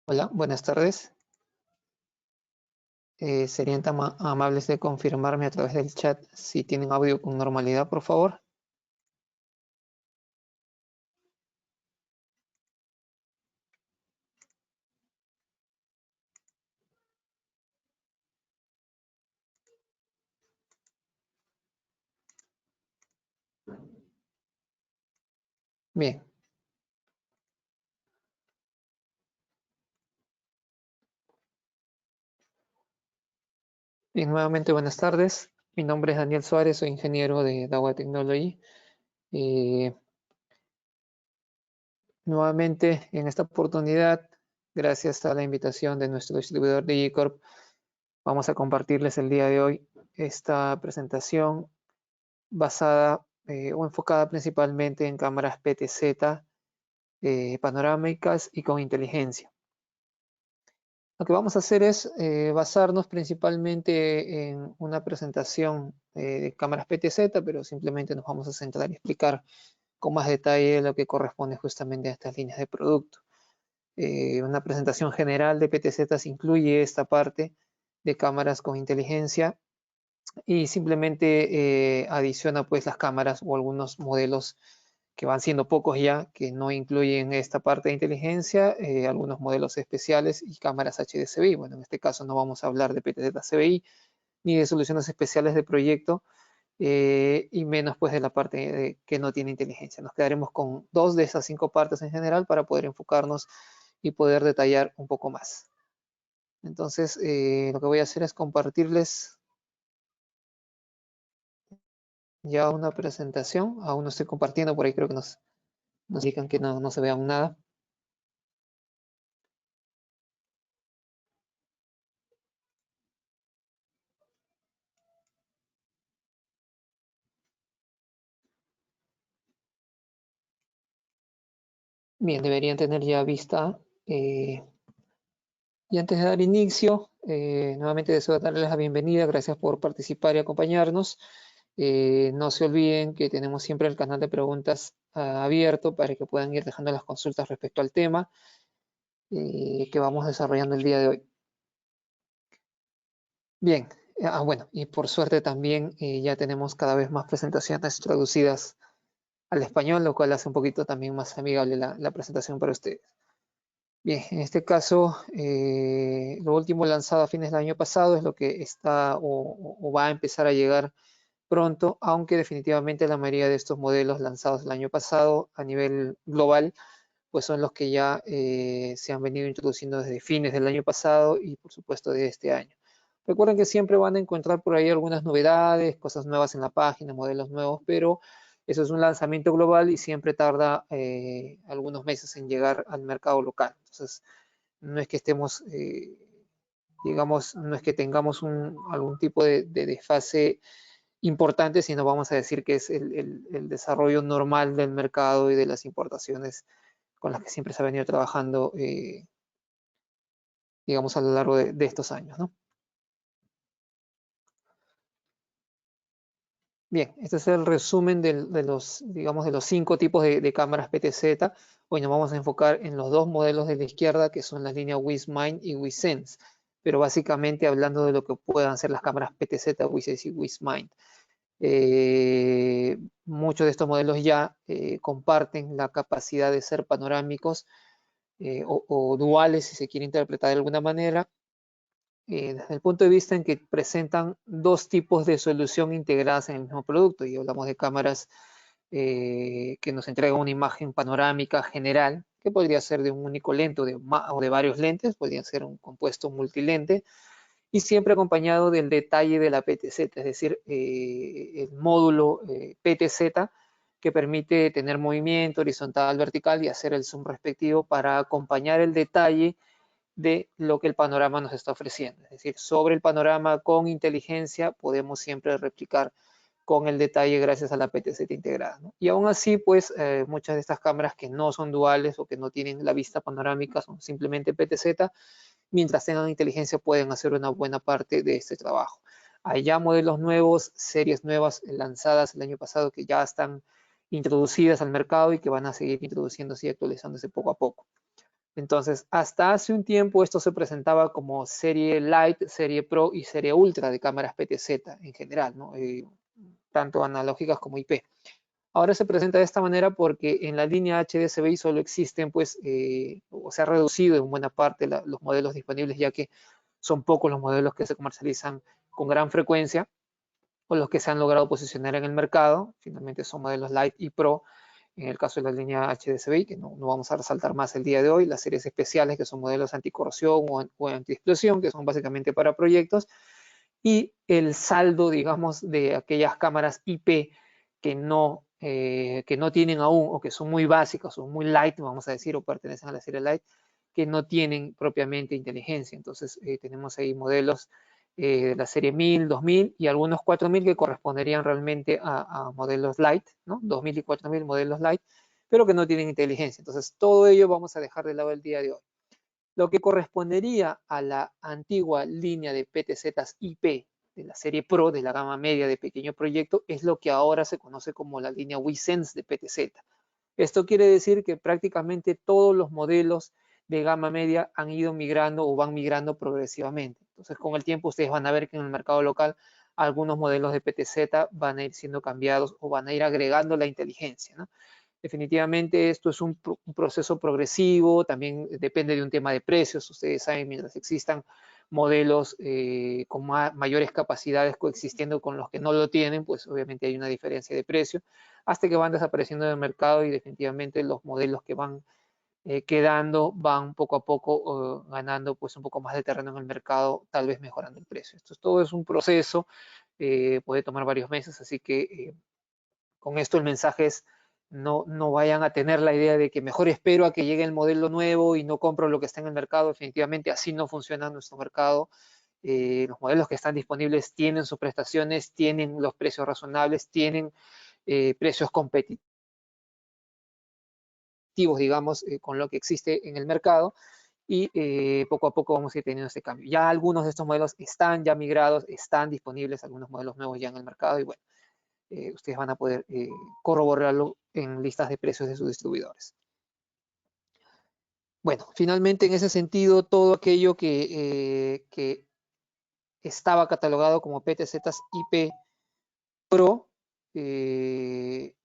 Hola, buenas tardes. ¿Serían tan amables de confirmarme a través del chat si tienen audio con normalidad, por favor? Bien. Bien, nuevamente buenas tardes. Mi nombre es Daniel Suárez, soy ingeniero de Dawa Technology. Eh, Nuevamente, en esta oportunidad, gracias a la invitación de nuestro distribuidor de Corp, vamos a compartirles el día de hoy esta presentación basada o enfocada principalmente en cámaras PTZ panorámicas y con inteligencia. Lo que vamos a hacer es basarnos principalmente en una presentación de cámaras PTZ, pero simplemente nos vamos a centrar y explicar con más detalle lo que corresponde justamente a estas líneas de producto. Una presentación general de PTZ incluye esta parte de cámaras con inteligencia y simplemente adiciona pues las cámaras o algunos modelos que van siendo pocos ya, que no incluyen esta parte de inteligencia, algunos modelos especiales y cámaras HDCBI. Bueno, en este caso no vamos a hablar de PTZ-CBI ni de soluciones especiales de proyecto, y menos pues de la parte que no tiene inteligencia. Nos quedaremos con 2 de esas 5 partes en general para poder enfocarnos y poder detallar un poco más. Entonces, lo que voy a hacer es compartirles ya una presentación. Aún no estoy compartiendo, por ahí creo que nos indican que no se vea aún nada. Bien, deberían tener ya vista. Y antes de dar inicio, nuevamente deseo darles la bienvenida. Gracias por participar y acompañarnos. No se olviden que tenemos siempre el canal de preguntas abierto para que puedan ir dejando las consultas respecto al tema que vamos desarrollando el día de hoy. Bien, bueno, y por suerte también ya tenemos cada vez más presentaciones traducidas al español, lo cual hace un poquito también más amigable la presentación para ustedes. Bien, en este caso, lo último lanzado a fines del año pasado es lo que está o va a empezar a llegar pronto, aunque definitivamente la mayoría de estos modelos lanzados el año pasado a nivel global, pues son los que ya se han venido introduciendo desde fines del año pasado y por supuesto de este año. Recuerden que siempre van a encontrar por ahí algunas novedades, cosas nuevas en la página, modelos nuevos, pero eso es un lanzamiento global y siempre tarda algunos meses en llegar al mercado local. Entonces, no es que estemos, digamos, no es que tengamos algún tipo de desfase importante, sino vamos a decir que es el desarrollo normal del mercado y de las importaciones con las que siempre se ha venido trabajando, digamos, a lo largo de estos años, ¿no? Bien, este es el resumen de los, digamos, de los 5 tipos de cámaras PTZ. Hoy nos vamos a enfocar en los 2 modelos de la izquierda, que son las líneas WizMind y WizSense, pero básicamente hablando de lo que puedan ser las cámaras PTZ, WizSense y WizMind. Muchos de estos modelos ya comparten la capacidad de ser panorámicos o duales, si se quiere interpretar de alguna manera, desde el punto de vista en que presentan 2 tipos de solución integradas en el mismo producto. Y hablamos de cámaras que nos entregan una imagen panorámica general, que podría ser de un único lente o de varios lentes, podría ser un compuesto multilente, y siempre acompañado del detalle de la PTZ, es decir, el módulo PTZ que permite tener movimiento horizontal, vertical y hacer el zoom respectivo para acompañar el detalle de lo que el panorama nos está ofreciendo. Es decir, sobre el panorama con inteligencia podemos siempre replicar con el detalle gracias a la PTZ integrada, ¿no? Y aún así, pues muchas de estas cámaras que no son duales o que no tienen la vista panorámica son simplemente PTZ, mientras tengan inteligencia pueden hacer una buena parte de este trabajo. Hay ya modelos nuevos, series nuevas lanzadas el año pasado que ya están introducidas al mercado y que van a seguir introduciéndose y actualizándose poco a poco. Entonces, hasta hace un tiempo esto se presentaba como serie Lite, serie Pro y serie Ultra de cámaras PTZ en general, ¿no? Tanto analógicas como IP. Ahora se presenta de esta manera porque en la línea HDSBI solo existen, pues, o se ha reducido en buena parte los modelos disponibles, ya que son pocos los modelos que se comercializan con gran frecuencia o los que se han logrado posicionar en el mercado. Finalmente son modelos Lite y Pro, en el caso de la línea HDSBI, que no vamos a resaltar más el día de hoy, las series especiales, que son modelos anticorrosión o antiexplosión, que son básicamente para proyectos, y el saldo, digamos, de aquellas cámaras IP que no tienen aún, o que son muy básicas, o muy light, vamos a decir, o pertenecen a la serie light, que no tienen propiamente inteligencia. Entonces, tenemos ahí modelos de la serie 1000, 2000 y algunos 4000 que corresponderían realmente a modelos light, ¿no? 2000 y 4000 modelos light, pero que no tienen inteligencia. Entonces, todo ello vamos a dejar de lado el día de hoy. Lo que correspondería a la antigua línea de PTZs IP de la serie Pro, de la gama media de pequeño proyecto, es lo que ahora se conoce como la línea WiSense de PTZ. Esto quiere decir que prácticamente todos los modelos de gama media han ido migrando o van migrando progresivamente. Entonces, con el tiempo ustedes van a ver que en el mercado local algunos modelos de PTZ van a ir siendo cambiados o van a ir agregando la inteligencia, ¿no? Definitivamente esto es un proceso progresivo, también depende de un tema de precios. Ustedes saben, mientras existan modelos con mayores capacidades coexistiendo con los que no lo tienen, pues obviamente hay una diferencia de precio, hasta que van desapareciendo del mercado y definitivamente los modelos que van quedando van poco a poco ganando pues un poco más de terreno en el mercado, tal vez mejorando el precio. Todo es un proceso, puede tomar varios meses, así que con esto el mensaje es no vayan a tener la idea de que mejor espero a que llegue el modelo nuevo y no compro lo que está en el mercado. Definitivamente así no funciona nuestro mercado. Los modelos que están disponibles tienen sus prestaciones, tienen los precios razonables, tienen precios competitivos, digamos, con lo que existe en el mercado. Y poco a poco vamos a ir teniendo este cambio. Ya algunos de estos modelos están ya migrados, están disponibles, algunos modelos nuevos ya en el mercado y bueno, ustedes van a poder corroborarlo en listas de precios de sus distribuidores. Bueno, finalmente en ese sentido, todo aquello que estaba catalogado como PTZs IP Pro,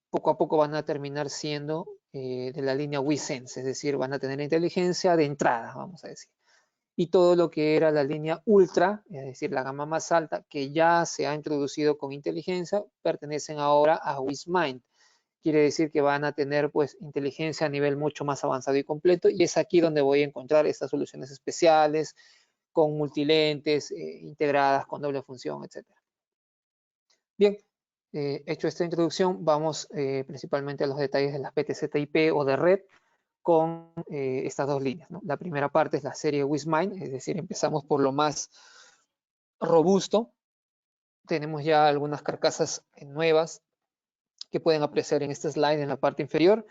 poco a poco van a terminar siendo de la línea WiSense, es decir, van a tener inteligencia de entrada, vamos a decir. Y todo lo que era la línea Ultra, es decir, la gama más alta, que ya se ha introducido con inteligencia, pertenecen ahora a WisMind. Quiere decir que van a tener pues inteligencia a nivel mucho más avanzado y completo, y es aquí donde voy a encontrar estas soluciones especiales con multilentes integradas con doble función, etc. Bien, hecho esta introducción, vamos principalmente a los detalles de las PTZ-IP o de red con estas dos líneas, ¿no? La primera parte es la serie WisMind, es decir, empezamos por lo más robusto. Tenemos ya algunas carcasas nuevas que pueden apreciar en este slide en la parte inferior.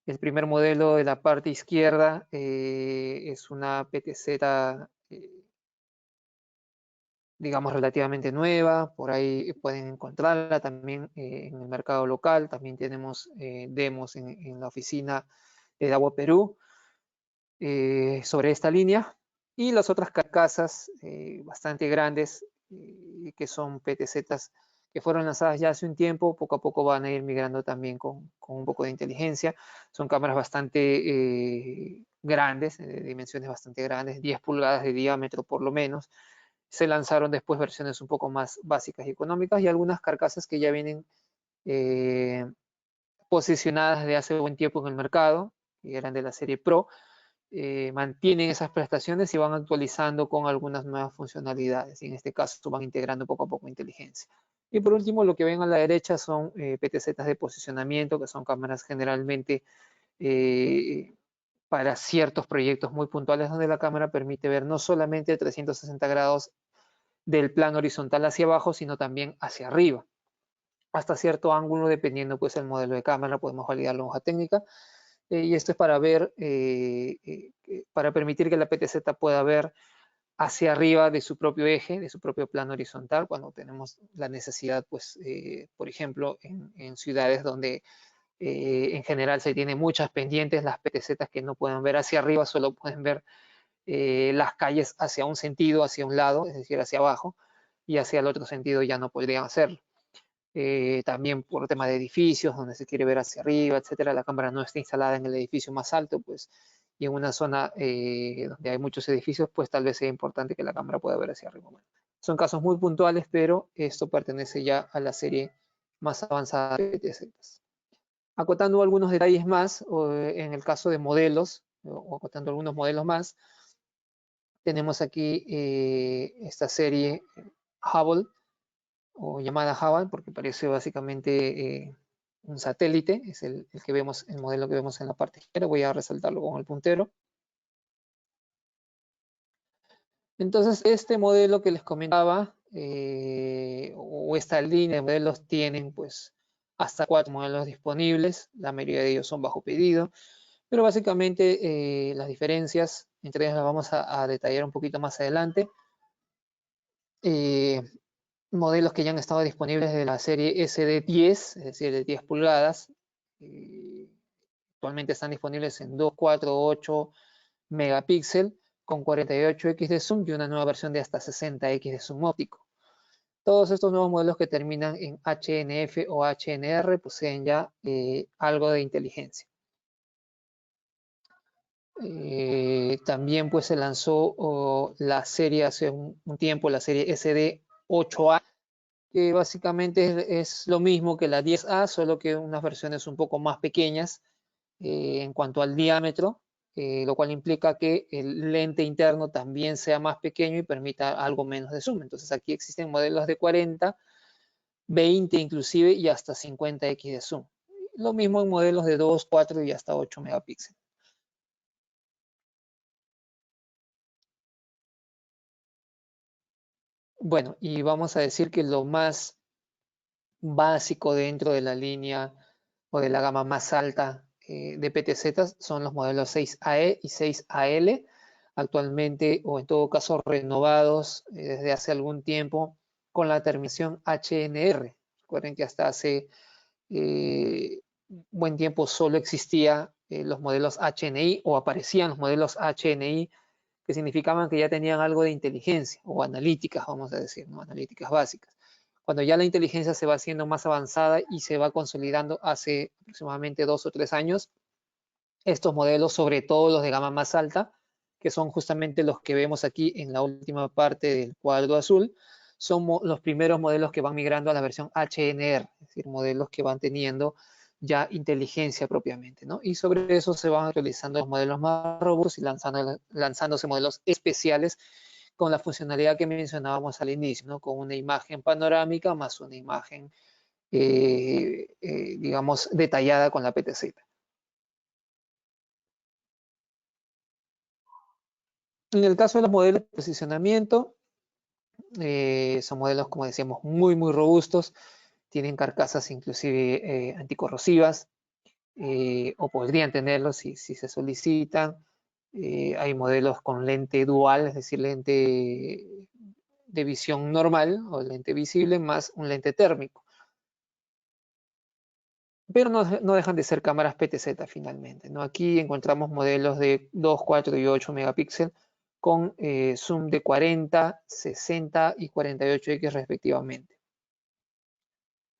El primer modelo de la parte izquierda es una PTZ, digamos, relativamente nueva. Por ahí pueden encontrarla también en el mercado local. También tenemos demos en la oficina de Dawa Perú sobre esta línea. Y las otras carcasas bastante grandes que son PTZs que fueron lanzadas ya hace un tiempo, poco a poco van a ir migrando también con un poco de inteligencia. Son cámaras bastante grandes, de dimensiones bastante grandes, 10 pulgadas de diámetro por lo menos. Se lanzaron después versiones un poco más básicas y económicas y algunas carcasas que ya vienen posicionadas desde hace buen tiempo en el mercado, que eran de la serie Pro, mantienen esas prestaciones y van actualizando con algunas nuevas funcionalidades. Y en este caso van integrando poco a poco inteligencia. Y por último, lo que ven a la derecha son PTZs de posicionamiento, que son cámaras generalmente para ciertos proyectos muy puntuales donde la cámara permite ver no solamente 360 grados del plano horizontal hacia abajo, sino también hacia arriba, hasta cierto ángulo, dependiendo pues el modelo de cámara, podemos validarlo en hoja técnica. Y esto es para ver, para permitir que la PTZ pueda ver hacia arriba de su propio eje, de su propio plano horizontal, cuando tenemos la necesidad, pues, por ejemplo, en ciudades donde En general se tiene muchas pendientes, las PTZ que no pueden ver hacia arriba, solo pueden ver las calles hacia un sentido, hacia un lado, es decir, hacia abajo, y hacia el otro sentido ya no podrían hacerlo. También por tema de edificios, donde se quiere ver hacia arriba, etcétera, la cámara no está instalada en el edificio más alto, pues, y en una zona donde hay muchos edificios, pues tal vez sea importante que la cámara pueda ver hacia arriba. Bueno, son casos muy puntuales, pero esto pertenece ya a la serie más avanzada de PTZ. Acotando algunos detalles más, en el caso de modelos, o acotando algunos modelos más, tenemos aquí esta serie Hubble, o llamada Hubble, porque parece básicamente un satélite, es el que vemos, el modelo que vemos en la parte izquierda. Voy a resaltarlo con el puntero. Entonces, este modelo que les comentaba, o esta línea de modelos, tienen pues hasta 4 modelos disponibles, la mayoría de ellos son bajo pedido, pero básicamente las diferencias, entre ellas las vamos a detallar un poquito más adelante. Modelos que ya han estado disponibles de la serie SD10, es decir, de 10 pulgadas, actualmente están disponibles en 2, 4, 8 megapíxeles con 48x de zoom y una nueva versión de hasta 60x de zoom óptico. Todos estos nuevos modelos que terminan en HNF o HNR poseen ya algo de inteligencia. También pues se lanzó la serie hace un tiempo, la serie SD8A, que básicamente es lo mismo que la 10A, solo que unas versiones un poco más pequeñas en cuanto al diámetro, lo cual implica que el lente interno también sea más pequeño y permita algo menos de zoom. Entonces aquí existen modelos de 40, 20 inclusive y hasta 50x de zoom. Lo mismo en modelos de 2, 4 y hasta 8 megapíxeles. Bueno, y vamos a decir que lo más básico dentro de la línea o de la gama más alta de PTZ son los modelos 6AE y 6AL, actualmente o en todo caso renovados desde hace algún tiempo con la terminación HNR. Recuerden que hasta hace buen tiempo solo existía los modelos HNI o aparecían los modelos HNI que significaban que ya tenían algo de inteligencia o analíticas, vamos a decir, ¿no? Analíticas básicas. Cuando ya la inteligencia se va haciendo más avanzada y se va consolidando hace aproximadamente 2 o 3 años, estos modelos, sobre todo los de gama más alta, que son justamente los que vemos aquí en la última parte del cuadro azul, son los primeros modelos que van migrando a la versión HNR, es decir, modelos que van teniendo ya inteligencia propiamente, ¿no? Y sobre eso se van realizando los modelos más robustos y lanzándose modelos especiales con la funcionalidad que mencionábamos al inicio, ¿no? Con una imagen panorámica más una imagen, digamos, detallada con la PTZ. En el caso de los modelos de posicionamiento, son modelos, como decíamos, muy, muy robustos. Tienen carcasas inclusive anticorrosivas, o podrían tenerlos si se solicitan. Hay modelos con lente dual, es decir, lente de visión normal o lente visible más un lente térmico. Pero no dejan de ser cámaras PTZ finalmente, ¿no? Aquí encontramos modelos de 2, 4 y 8 megapíxeles con zoom de 40, 60 y 48x respectivamente.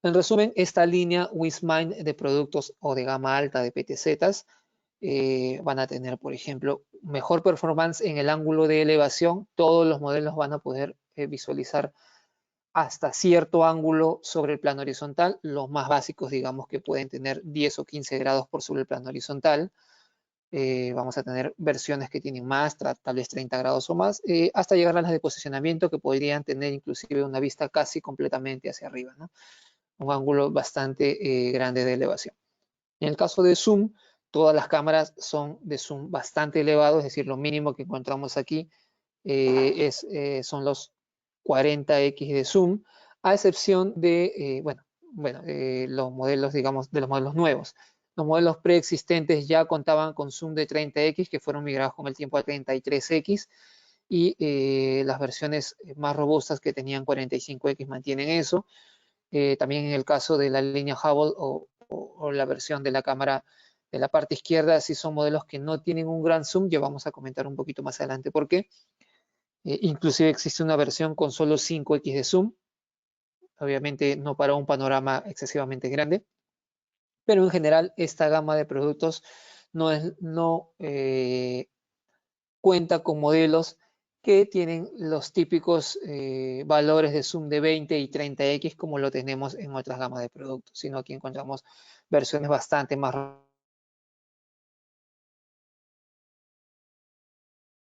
En resumen, esta línea Wismine de productos o de gama alta de PTZs van a tener, por ejemplo, mejor performance en el ángulo de elevación. Todos los modelos van a poder visualizar hasta cierto ángulo sobre el plano horizontal. Los más básicos, digamos que pueden tener 10 o 15 grados por sobre el plano horizontal. Vamos a tener versiones que tienen más, tal vez 30 grados o más, hasta llegar a las de posicionamiento que podrían tener inclusive una vista casi completamente hacia arriba, ¿no? Un ángulo bastante grande de elevación. En el caso de zoom, todas las cámaras son de zoom bastante elevado, es decir, lo mínimo que encontramos aquí son los 40x de zoom, a excepción de, los modelos, digamos, de los modelos nuevos. Los modelos preexistentes ya contaban con zoom de 30x, que fueron migrados con el tiempo a 33x, y las versiones más robustas que tenían 45x mantienen eso. También en el caso de la línea Hubble o o la versión de la cámara de la parte izquierda, sí son modelos que no tienen un gran zoom. Ya vamos a comentar un poquito más adelante por qué. Inclusive existe una versión con solo 5x de zoom, obviamente no para un panorama excesivamente grande, pero en general esta gama de productos no cuenta con modelos que tienen los típicos valores de zoom de 20 y 30x como lo tenemos en otras gamas de productos, sino aquí encontramos versiones bastante más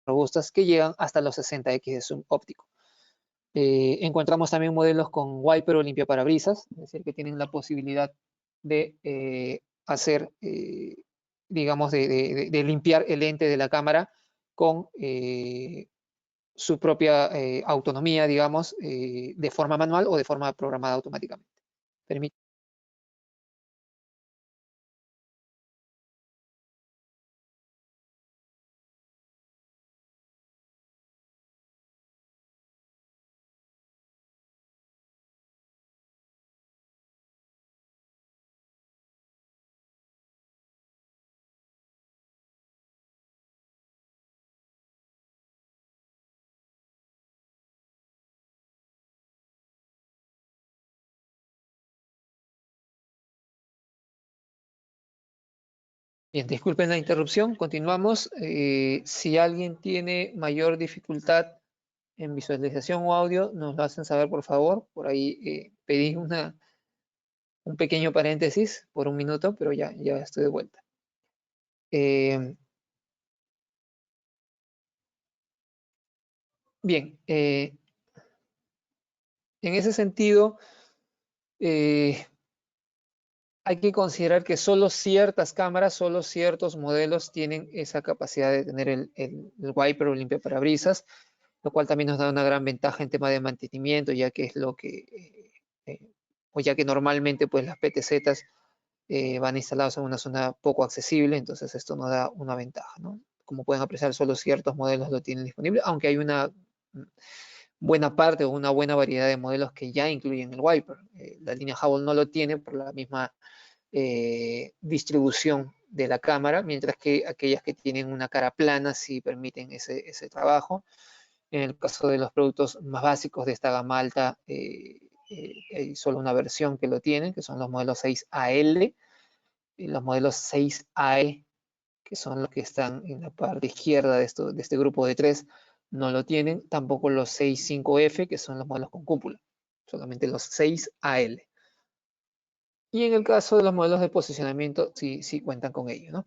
robustas que llegan hasta los 60x de zoom óptico. Encontramos también modelos con wiper o limpiaparabrisas, es decir, que tienen la posibilidad de hacer, digamos, de limpiar el lente de la cámara con su propia autonomía, digamos, de forma manual o de forma programada automáticamente. Permite. Bien, disculpen la interrupción, continuamos. Si alguien tiene mayor dificultad en visualización o audio, nos lo hacen saber, por favor. Por ahí pedí un pequeño paréntesis por un minuto, pero ya estoy de vuelta. Bien, en ese sentido, hay que considerar que solo ciertas cámaras, solo ciertos modelos tienen esa capacidad de tener el wiper o limpiaparabrisas, lo cual también nos da una gran ventaja en tema de mantenimiento, ya que es lo que, o ya que normalmente pues las PTZs van instalados en una zona poco accesible, entonces esto nos da una ventaja, ¿no? Como pueden apreciar, solo ciertos modelos lo tienen disponible, aunque hay una buena parte o una buena variedad de modelos que ya incluyen el wiper. La línea Hubble no lo tiene por la misma distribución de la cámara, mientras que aquellas que tienen una cara plana sí permiten ese trabajo. En el caso de los productos más básicos de esta gama alta, hay solo una versión que lo tienen, que son los modelos 6AL y los modelos 6AE, que son los que están en la parte izquierda de este grupo de tres, no lo tienen. Tampoco los 65F, que son los modelos con cúpula, solamente los 6AL. Y en el caso de los modelos de posicionamiento, sí cuentan con ello, ¿no?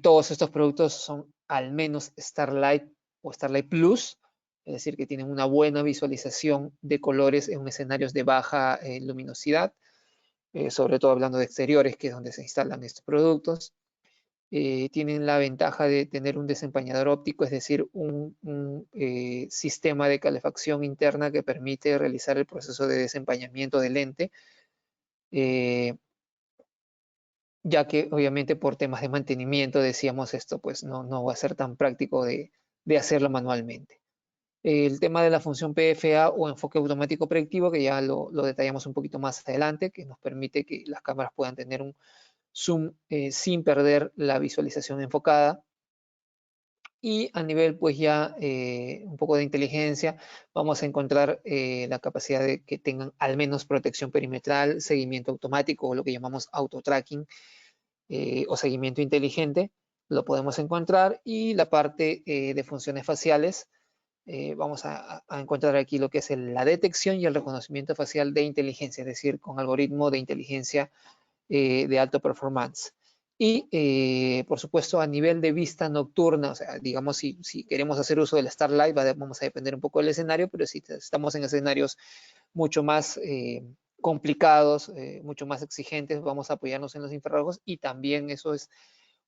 Todos estos productos son al menos Starlight o Starlight Plus, es decir, que tienen una buena visualización de colores en escenarios de baja luminosidad, sobre todo hablando de exteriores, que es donde se instalan estos productos. Tienen la ventaja de tener un desempañador óptico, es decir, un sistema de calefacción interna que permite realizar el proceso de desempañamiento del lente, ya que obviamente por temas de mantenimiento, decíamos esto, pues no va a ser tan práctico de hacerlo manualmente. El tema de la función PFA o enfoque automático predictivo, que ya lo detallamos un poquito más adelante, que nos permite que las cámaras puedan tener un zoom sin perder la visualización enfocada. Y a nivel pues ya un poco de inteligencia, vamos a encontrar la capacidad de que tengan al menos protección perimetral, seguimiento automático o lo que llamamos auto-tracking o seguimiento inteligente, lo podemos encontrar. Y la parte de funciones faciales, vamos a encontrar aquí lo que es la detección y el reconocimiento facial de inteligencia, es decir, con algoritmo de inteligencia de alto performance. Y por supuesto a nivel de vista nocturna, o sea, digamos si queremos hacer uso del Starlight, vamos a depender un poco del escenario, pero si estamos en escenarios mucho más complicados, mucho más exigentes, vamos a apoyarnos en los infrarrojos, y también eso es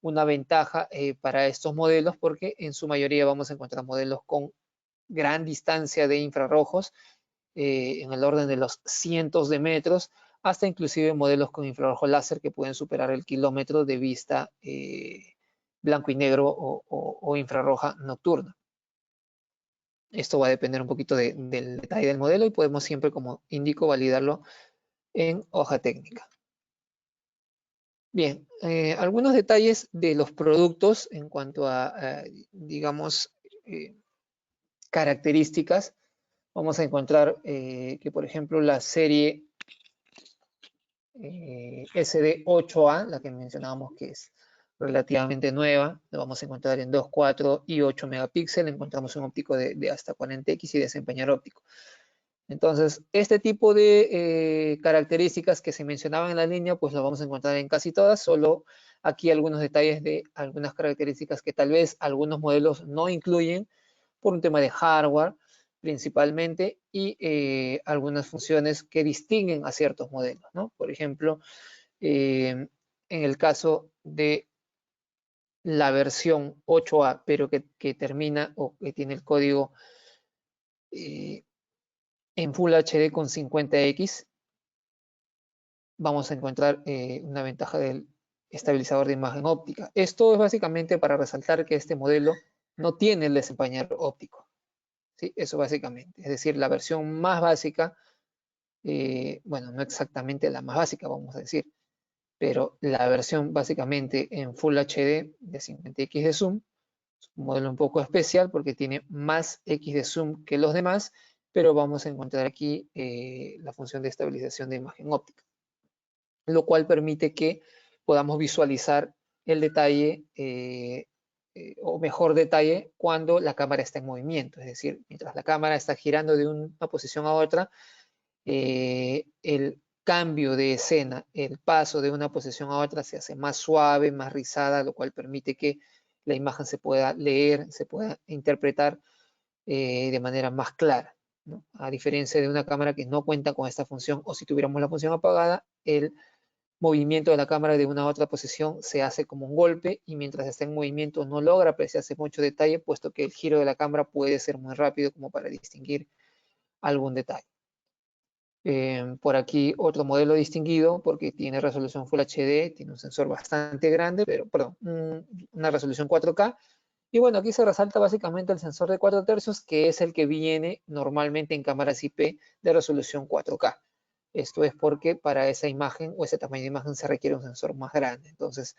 una ventaja para estos modelos, porque en su mayoría vamos a encontrar modelos con gran distancia de infrarrojos, en el orden de los cientos de metros, hasta inclusive modelos con infrarrojo láser que pueden superar el kilómetro de vista blanco y negro o infrarroja nocturna. Esto va a depender un poquito del detalle del modelo y podemos siempre, como indico, validarlo en hoja técnica. Bien, algunos detalles de los productos en cuanto a, digamos, características. Vamos a encontrar que, por ejemplo, la serie SD8A, la que mencionábamos que es relativamente nueva, lo vamos a encontrar en 2, 4 y 8 megapíxeles. Encontramos un óptico de hasta 40x y desempeñar óptico. Entonces, este tipo de características que se mencionaban en la línea, pues lo vamos a encontrar en casi todas, solo aquí algunos detalles de algunas características que tal vez algunos modelos no incluyen por un tema de hardware principalmente y algunas funciones que distinguen a ciertos modelos, ¿no? Por ejemplo, en el caso de la versión 8A, pero que termina o que tiene el código en Full HD con 50x, vamos a encontrar una ventaja del estabilizador de imagen óptica. Esto es básicamente para resaltar que este modelo no tiene el desempañador óptico. ¿Sí? Eso básicamente. Es decir, la versión más básica, bueno, no exactamente la más básica, vamos a decir, pero la versión básicamente en Full HD de 50x de zoom, es un modelo un poco especial porque tiene más x de zoom que los demás, pero vamos a encontrar aquí la función de estabilización de imagen óptica, lo cual permite que podamos visualizar el detalle o mejor detalle cuando la cámara está en movimiento, es decir, mientras la cámara está girando de una posición a otra, el cambio de escena, el paso de una posición a otra se hace más suave, más rizada, lo cual permite que la imagen se pueda leer, se pueda interpretar de manera más clara, ¿no? A diferencia de una cámara que no cuenta con esta función, o si tuviéramos la función apagada, el movimiento de la cámara de una a otra posición se hace como un golpe y mientras está en movimiento no logra apreciarse mucho detalle, puesto que el giro de la cámara puede ser muy rápido como para distinguir algún detalle. Por aquí otro modelo distinguido porque tiene resolución Full HD, tiene un sensor bastante grande, pero perdón, una resolución 4K. Y bueno, aquí se resalta básicamente el sensor de 4 tercios, que es el que viene normalmente en cámaras IP de resolución 4K. Esto es porque para esa imagen o ese tamaño de imagen se requiere un sensor más grande. Entonces,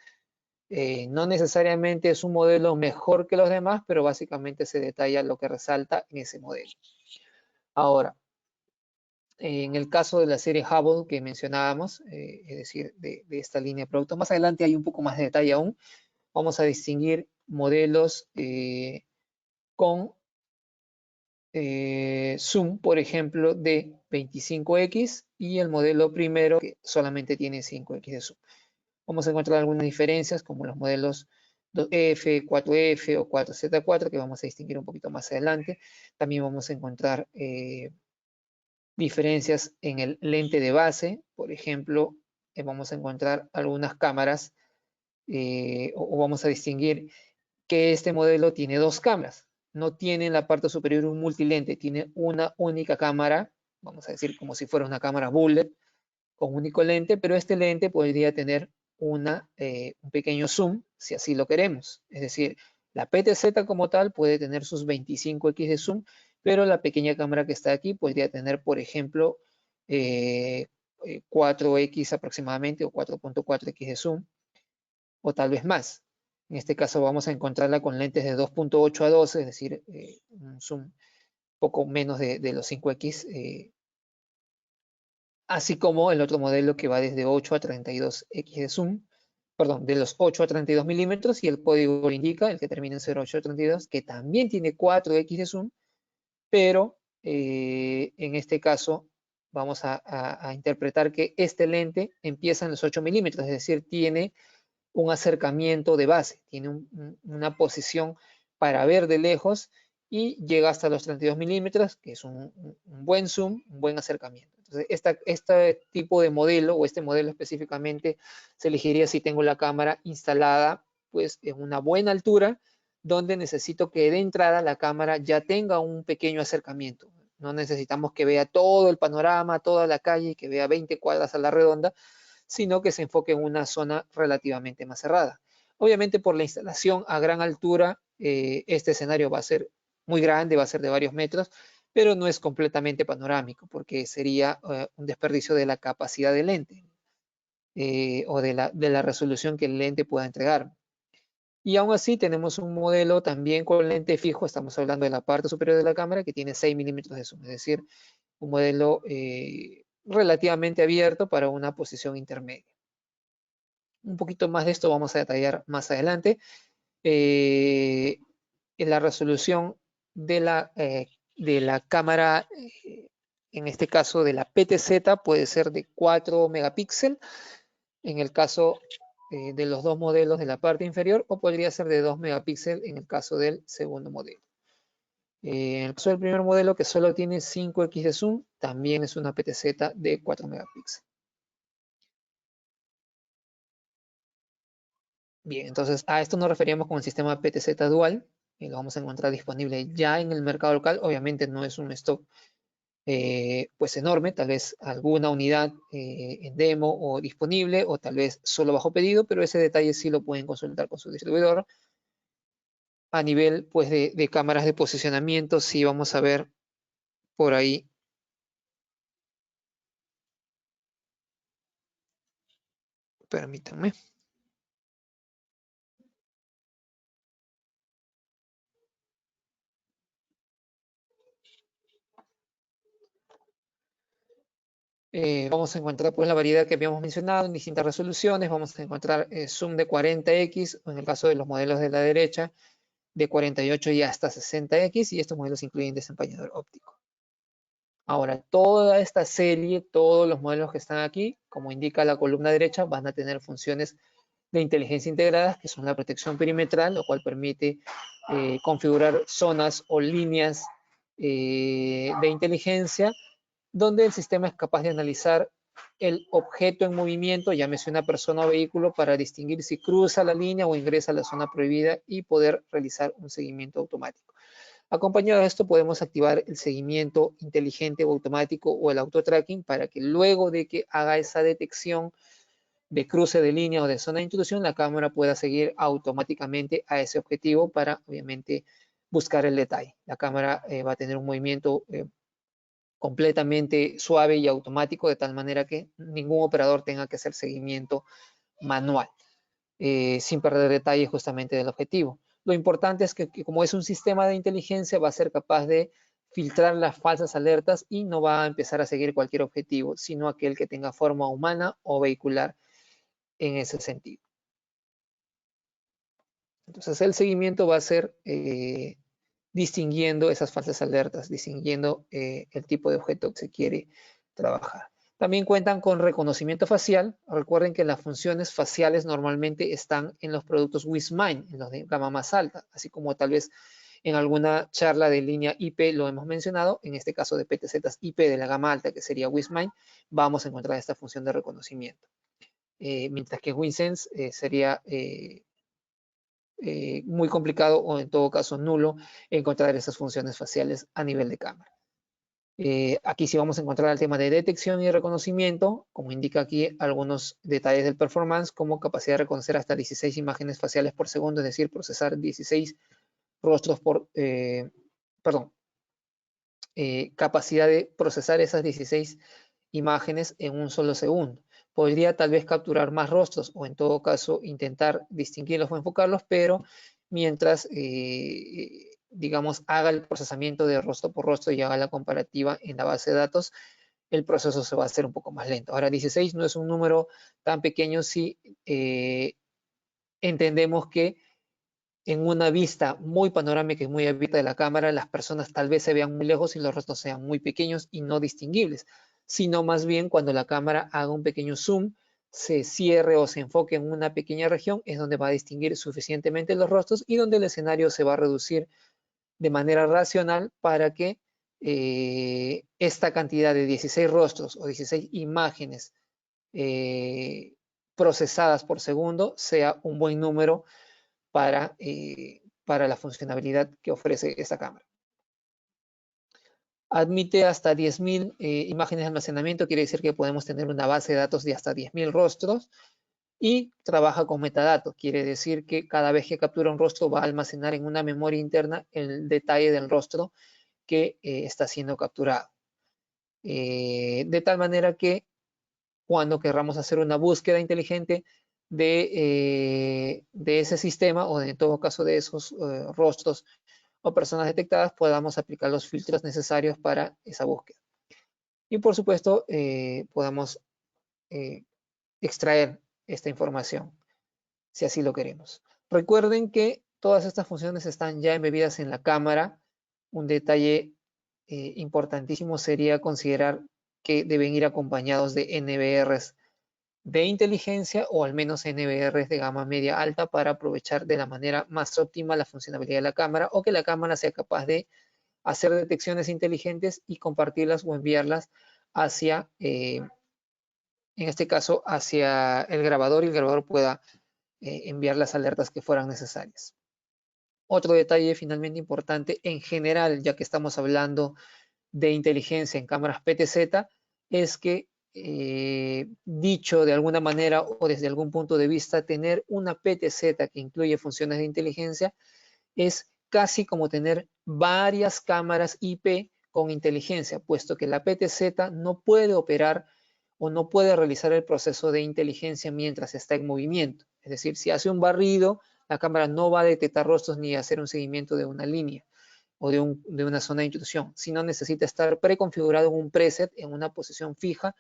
no necesariamente es un modelo mejor que los demás, pero básicamente se detalla lo que resalta en ese modelo. Ahora, en el caso de la serie Hubble que mencionábamos, es decir, de esta línea de productos, más adelante hay un poco más de detalle aún. Vamos a distinguir modelos con zoom, por ejemplo, de 25x y el modelo primero que solamente tiene 5x de zoom. Vamos a encontrar algunas diferencias como los modelos 2F, 4F o 4Z4 que vamos a distinguir un poquito más adelante. También vamos a encontrar diferencias en el lente de base. Por ejemplo, vamos a encontrar algunas cámaras o vamos a distinguir que este modelo tiene dos cámaras. No tiene en la parte superior un multilente, tiene una única cámara, vamos a decir como si fuera una cámara bullet con único lente, pero este lente podría tener un pequeño zoom si así lo queremos. Es decir, la PTZ como tal puede tener sus 25x de zoom, pero la pequeña cámara que está aquí podría tener, por ejemplo, 4x aproximadamente o 4.4x de zoom, o tal vez más. En este caso vamos a encontrarla con lentes de 2.8 a 12, es decir, un zoom poco menos de los 5x, así como el otro modelo que va desde 8 a 32x de zoom, perdón, de los 8 a 32 milímetros, y el código lo indica, el que termina en 08 a 32, que también tiene 4x de zoom, pero en este caso vamos a interpretar que este lente empieza en los 8 milímetros, es decir, tiene un acercamiento de base, tiene una posición para ver de lejos y llega hasta los 32 milímetros, que es un buen zoom, un buen acercamiento. Entonces, este tipo de modelo, o este modelo específicamente, se elegiría si tengo la cámara instalada pues en una buena altura, donde necesito que de entrada la cámara ya tenga un pequeño acercamiento. No necesitamos que vea todo el panorama, toda la calle, que vea 20 cuadras a la redonda, sino que se enfoque en una zona relativamente más cerrada. Obviamente por la instalación a gran altura, este escenario va a ser muy grande, va a ser de varios metros, pero no es completamente panorámico porque sería un desperdicio de la capacidad del lente. o de la resolución que el lente pueda entregar. Y aún así tenemos un modelo también con lente fijo, estamos hablando de la parte superior de la cámara, que tiene 6 milímetros de zoom, es decir, un modelo relativamente abierto para una posición intermedia. Un poquito más de esto vamos a detallar más adelante. En la resolución de la cámara, en este caso de la PTZ, puede ser de 4 megapíxeles, en el caso de los dos modelos de la parte inferior, o podría ser de 2 megapíxeles en el caso del segundo modelo. En el caso del primer modelo, que solo tiene 5x de zoom, también es una PTZ de 4 megapíxeles. Bien, entonces a esto nos referíamos con el sistema PTZ dual, y lo vamos a encontrar disponible ya en el mercado local. Obviamente no es un stock pues enorme, tal vez alguna unidad en demo o disponible, o tal vez solo bajo pedido, pero ese detalle sí lo pueden consultar con su distribuidor. A nivel pues de cámaras de posicionamiento, sí vamos a ver por ahí. Permítanme. Vamos a encontrar pues la variedad que habíamos mencionado en distintas resoluciones. Vamos a encontrar zoom de 40x, o en el caso de los modelos de la derecha, de 48 y hasta 60x, y estos modelos incluyen desempañador óptico. Ahora, toda esta serie, todos los modelos que están aquí, como indica la columna derecha, van a tener funciones de inteligencia integradas, que son la protección perimetral, lo cual permite configurar zonas o líneas de inteligencia, donde el sistema es capaz de analizar el objeto en movimiento, llámese una persona o vehículo, para distinguir si cruza la línea o ingresa a la zona prohibida y poder realizar un seguimiento automático. Acompañado de esto, podemos activar el seguimiento inteligente o automático o el auto-tracking, para que luego de que haga esa detección de cruce de línea o de zona de intrusión, la cámara pueda seguir automáticamente a ese objetivo para, obviamente, buscar el detalle. La cámara va a tener un movimiento completamente suave y automático, de tal manera que ningún operador tenga que hacer seguimiento manual, sin perder detalle justamente del objetivo. Lo importante es que como es un sistema de inteligencia, va a ser capaz de filtrar las falsas alertas y no va a empezar a seguir cualquier objetivo, sino aquel que tenga forma humana o vehicular en ese sentido. Entonces el seguimiento va a ser distinguiendo esas falsas alertas, distinguiendo el tipo de objeto que se quiere trabajar. También cuentan con reconocimiento facial. Recuerden que las funciones faciales normalmente están en los productos Wismine, en los de gama más alta, así como tal vez en alguna charla de línea IP lo hemos mencionado. En este caso de PTZ IP de la gama alta, que sería Wismine, vamos a encontrar esta función de reconocimiento. Mientras que WinSense sería muy complicado, o en todo caso nulo, encontrar esas funciones faciales a nivel de cámara. Aquí sí vamos a encontrar el tema de detección y reconocimiento, como indica aquí algunos detalles del performance, como capacidad de reconocer hasta 16 imágenes faciales por segundo, es decir, procesar 16 rostros capacidad de procesar esas 16 imágenes en un solo segundo. Podría tal vez capturar más rostros, o en todo caso intentar distinguirlos o enfocarlos, pero mientras, digamos, haga el procesamiento de rostro por rostro y haga la comparativa en la base de datos, el proceso se va a hacer un poco más lento. Ahora, 16 no es un número tan pequeño si entendemos que en una vista muy panorámica y muy abierta de la cámara, las personas tal vez se vean muy lejos y los rostros sean muy pequeños y no distinguibles, sino más bien cuando la cámara haga un pequeño zoom, se cierre o se enfoque en una pequeña región, es donde va a distinguir suficientemente los rostros y donde el escenario se va a reducir de manera racional para que esta cantidad de 16 rostros o 16 imágenes procesadas por segundo sea un buen número para la funcionalidad que ofrece esta cámara. Admite hasta 10.000 imágenes de almacenamiento, quiere decir que podemos tener una base de datos de hasta 10.000 rostros, y trabaja con metadatos, quiere decir que cada vez que captura un rostro va a almacenar en una memoria interna el detalle del rostro que está siendo capturado. De tal manera que cuando querramos hacer una búsqueda inteligente de ese sistema o en todo caso de esos rostros o personas detectadas, podamos aplicar los filtros necesarios para esa búsqueda. Y por supuesto, podamos extraer esta información, si así lo queremos. Recuerden que todas estas funciones están ya embebidas en la cámara. Un detalle importantísimo sería considerar que deben ir acompañados de NVRs de inteligencia o al menos NVRs de gama media alta para aprovechar de la manera más óptima la funcionalidad de la cámara o que la cámara sea capaz de hacer detecciones inteligentes y compartirlas o enviarlas hacia, en este caso, hacia el grabador y el grabador pueda enviar las alertas que fueran necesarias. Otro detalle finalmente importante en general, ya que estamos hablando de inteligencia en cámaras PTZ, es que dicho de alguna manera o desde algún punto de vista, tener una PTZ que incluye funciones de inteligencia es casi como tener varias cámaras IP con inteligencia, puesto que la PTZ no puede operar o no puede realizar el proceso de inteligencia mientras está en movimiento. Es decir, si hace un barrido, la cámara no va a detectar rostros ni hacer un seguimiento de una línea o de una zona de intrusión, sino necesita estar preconfigurado en un preset, en una posición fija,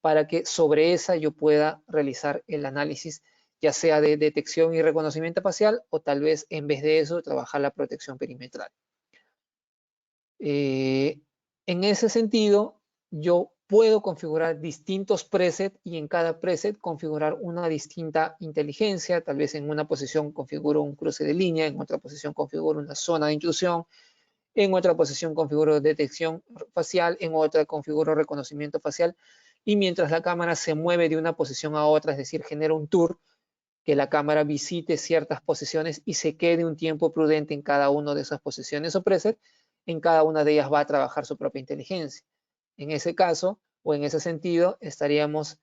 para que sobre esa yo pueda realizar el análisis, ya sea de detección y reconocimiento facial, o tal vez en vez de eso trabajar la protección perimetral. En ese sentido, yo puedo configurar distintos presets y en cada preset configurar una distinta inteligencia. Tal vez en una posición configuro un cruce de línea, en otra posición configuro una zona de intrusión, en otra posición configuro detección facial, en otra configuro reconocimiento facial, y mientras la cámara se mueve de una posición a otra, es decir, genera un tour, que la cámara visite ciertas posiciones y se quede un tiempo prudente en cada una de esas posiciones o presets, en cada una de ellas va a trabajar su propia inteligencia. En ese caso, o en ese sentido, estaríamos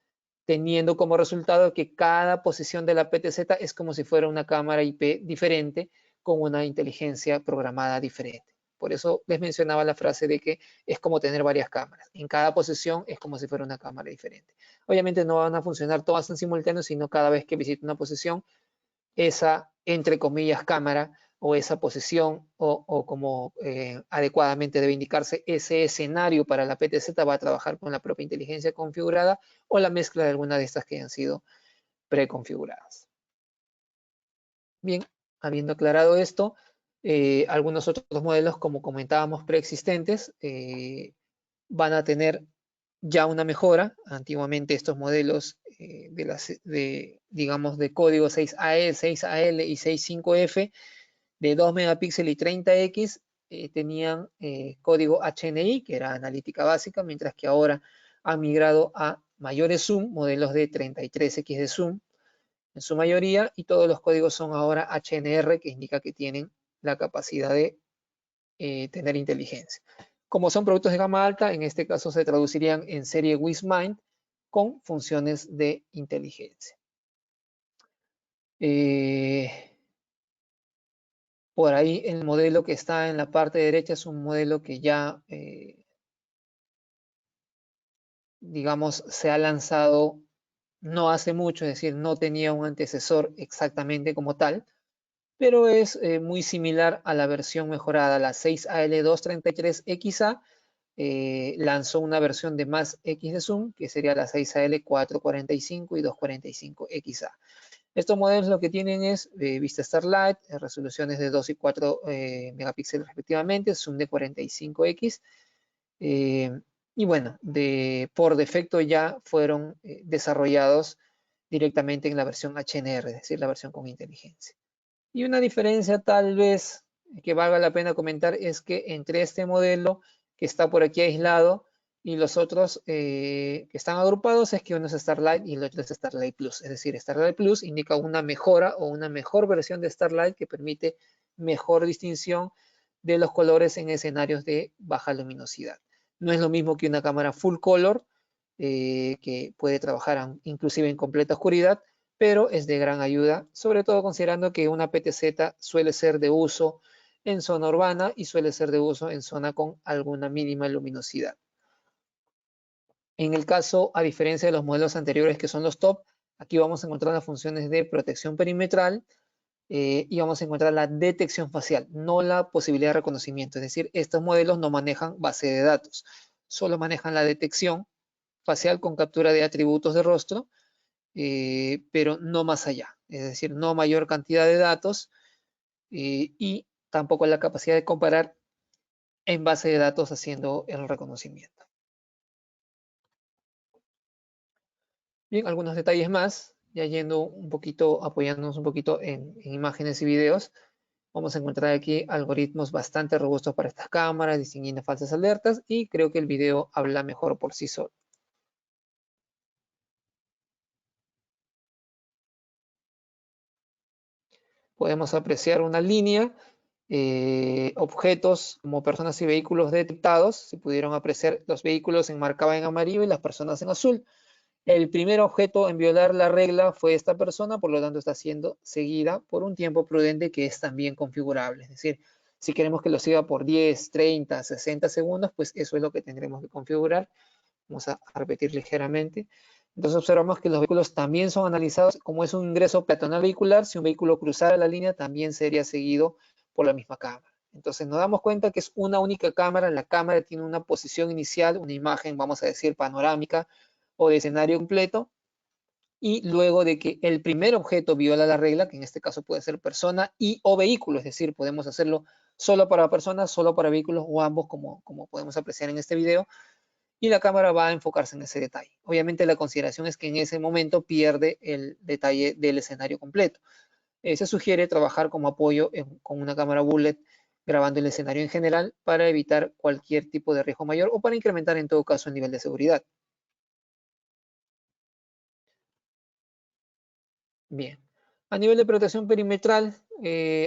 teniendo como resultado que cada posición de la PTZ es como si fuera una cámara IP diferente con una inteligencia programada diferente. Por eso les mencionaba la frase de que es como tener varias cámaras. En cada posición es como si fuera una cámara diferente. Obviamente no van a funcionar todas en simultáneo, sino cada vez que visite una posición, esa, entre comillas, cámara o esa posición o como adecuadamente debe indicarse, ese escenario para la PTZ va a trabajar con la propia inteligencia configurada o la mezcla de alguna de estas que han sido preconfiguradas. Bien, habiendo aclarado esto, algunos otros modelos, como comentábamos, preexistentes, van a tener ya una mejora. Antiguamente estos modelos digamos, de código 6AE, 6AL y 65F de 2 megapíxeles y 30X tenían código HNI, que era analítica básica, mientras que ahora han migrado a mayores zoom, modelos de 33X de zoom, en su mayoría, y todos los códigos son ahora HNR, que indica que tienen la capacidad de tener inteligencia. Como son productos de gama alta, en este caso se traducirían en serie WISMind con funciones de inteligencia. Por ahí el modelo que está en la parte derecha es un modelo que ya, digamos, se ha lanzado no hace mucho, es decir, no tenía un antecesor exactamente como tal, pero es muy similar a la versión mejorada, la 6AL233XA. Lanzó una versión de más X de zoom, que sería la 6AL445 y 245XA. Estos modelos lo que tienen es vista Starlight, resoluciones de 2 y 4 megapíxeles respectivamente, zoom de 45X. Y bueno, por defecto ya fueron desarrollados directamente en la versión HNR, es decir, la versión con inteligencia. Y una diferencia tal vez que valga la pena comentar es que entre este modelo que está por aquí aislado y los otros que están agrupados es que uno es Starlight y el otro es Starlight Plus. Es decir, Starlight Plus indica una mejora o una mejor versión de Starlight que permite mejor distinción de los colores en escenarios de baja luminosidad. No es lo mismo que una cámara full color que puede trabajar inclusive en completa oscuridad, pero es de gran ayuda, sobre todo considerando que una PTZ suele ser de uso en zona urbana y suele ser de uso en zona con alguna mínima luminosidad. En el caso, a diferencia de los modelos anteriores que son los top, aquí vamos a encontrar las funciones de protección perimetral y vamos a encontrar la detección facial, no la posibilidad de reconocimiento. Es decir, estos modelos no manejan base de datos, solo manejan la detección facial con captura de atributos de rostro, pero no más allá. Es decir, no mayor cantidad de datos y tampoco la capacidad de comparar en base de datos haciendo el reconocimiento. Bien, algunos detalles más, ya yendo un poquito, apoyándonos un poquito en imágenes y videos. Vamos a encontrar aquí algoritmos bastante robustos para estas cámaras, distinguiendo falsas alertas, y creo que el video habla mejor por sí solo. Podemos apreciar una línea, objetos como personas y vehículos detectados. Se pudieron apreciar los vehículos enmarcados en amarillo y las personas en azul. El primer objeto en violar la regla fue esta persona, por lo tanto está siendo seguida por un tiempo prudente que es también configurable. Es decir, si queremos que lo siga por 10, 30, 60 segundos, pues eso es lo que tendremos que configurar. Vamos a repetir ligeramente. Entonces observamos que los vehículos también son analizados como es un ingreso peatonal vehicular. Si un vehículo cruzara la línea, también sería seguido por la misma cámara. Entonces nos damos cuenta que es una única cámara. La cámara tiene una posición inicial, una imagen, vamos a decir, panorámica o de escenario completo. Y luego de que el primer objeto viola la regla, que en este caso puede ser persona y o vehículo, es decir, podemos hacerlo solo para personas, solo para vehículos o ambos, como podemos apreciar en este video, y la cámara va a enfocarse en ese detalle. Obviamente la consideración es que en ese momento pierde el detalle del escenario completo. Se sugiere trabajar como apoyo con una cámara bullet grabando el escenario en general para evitar cualquier tipo de riesgo mayor o para incrementar en todo caso el nivel de seguridad. Bien. A nivel de protección perimetral,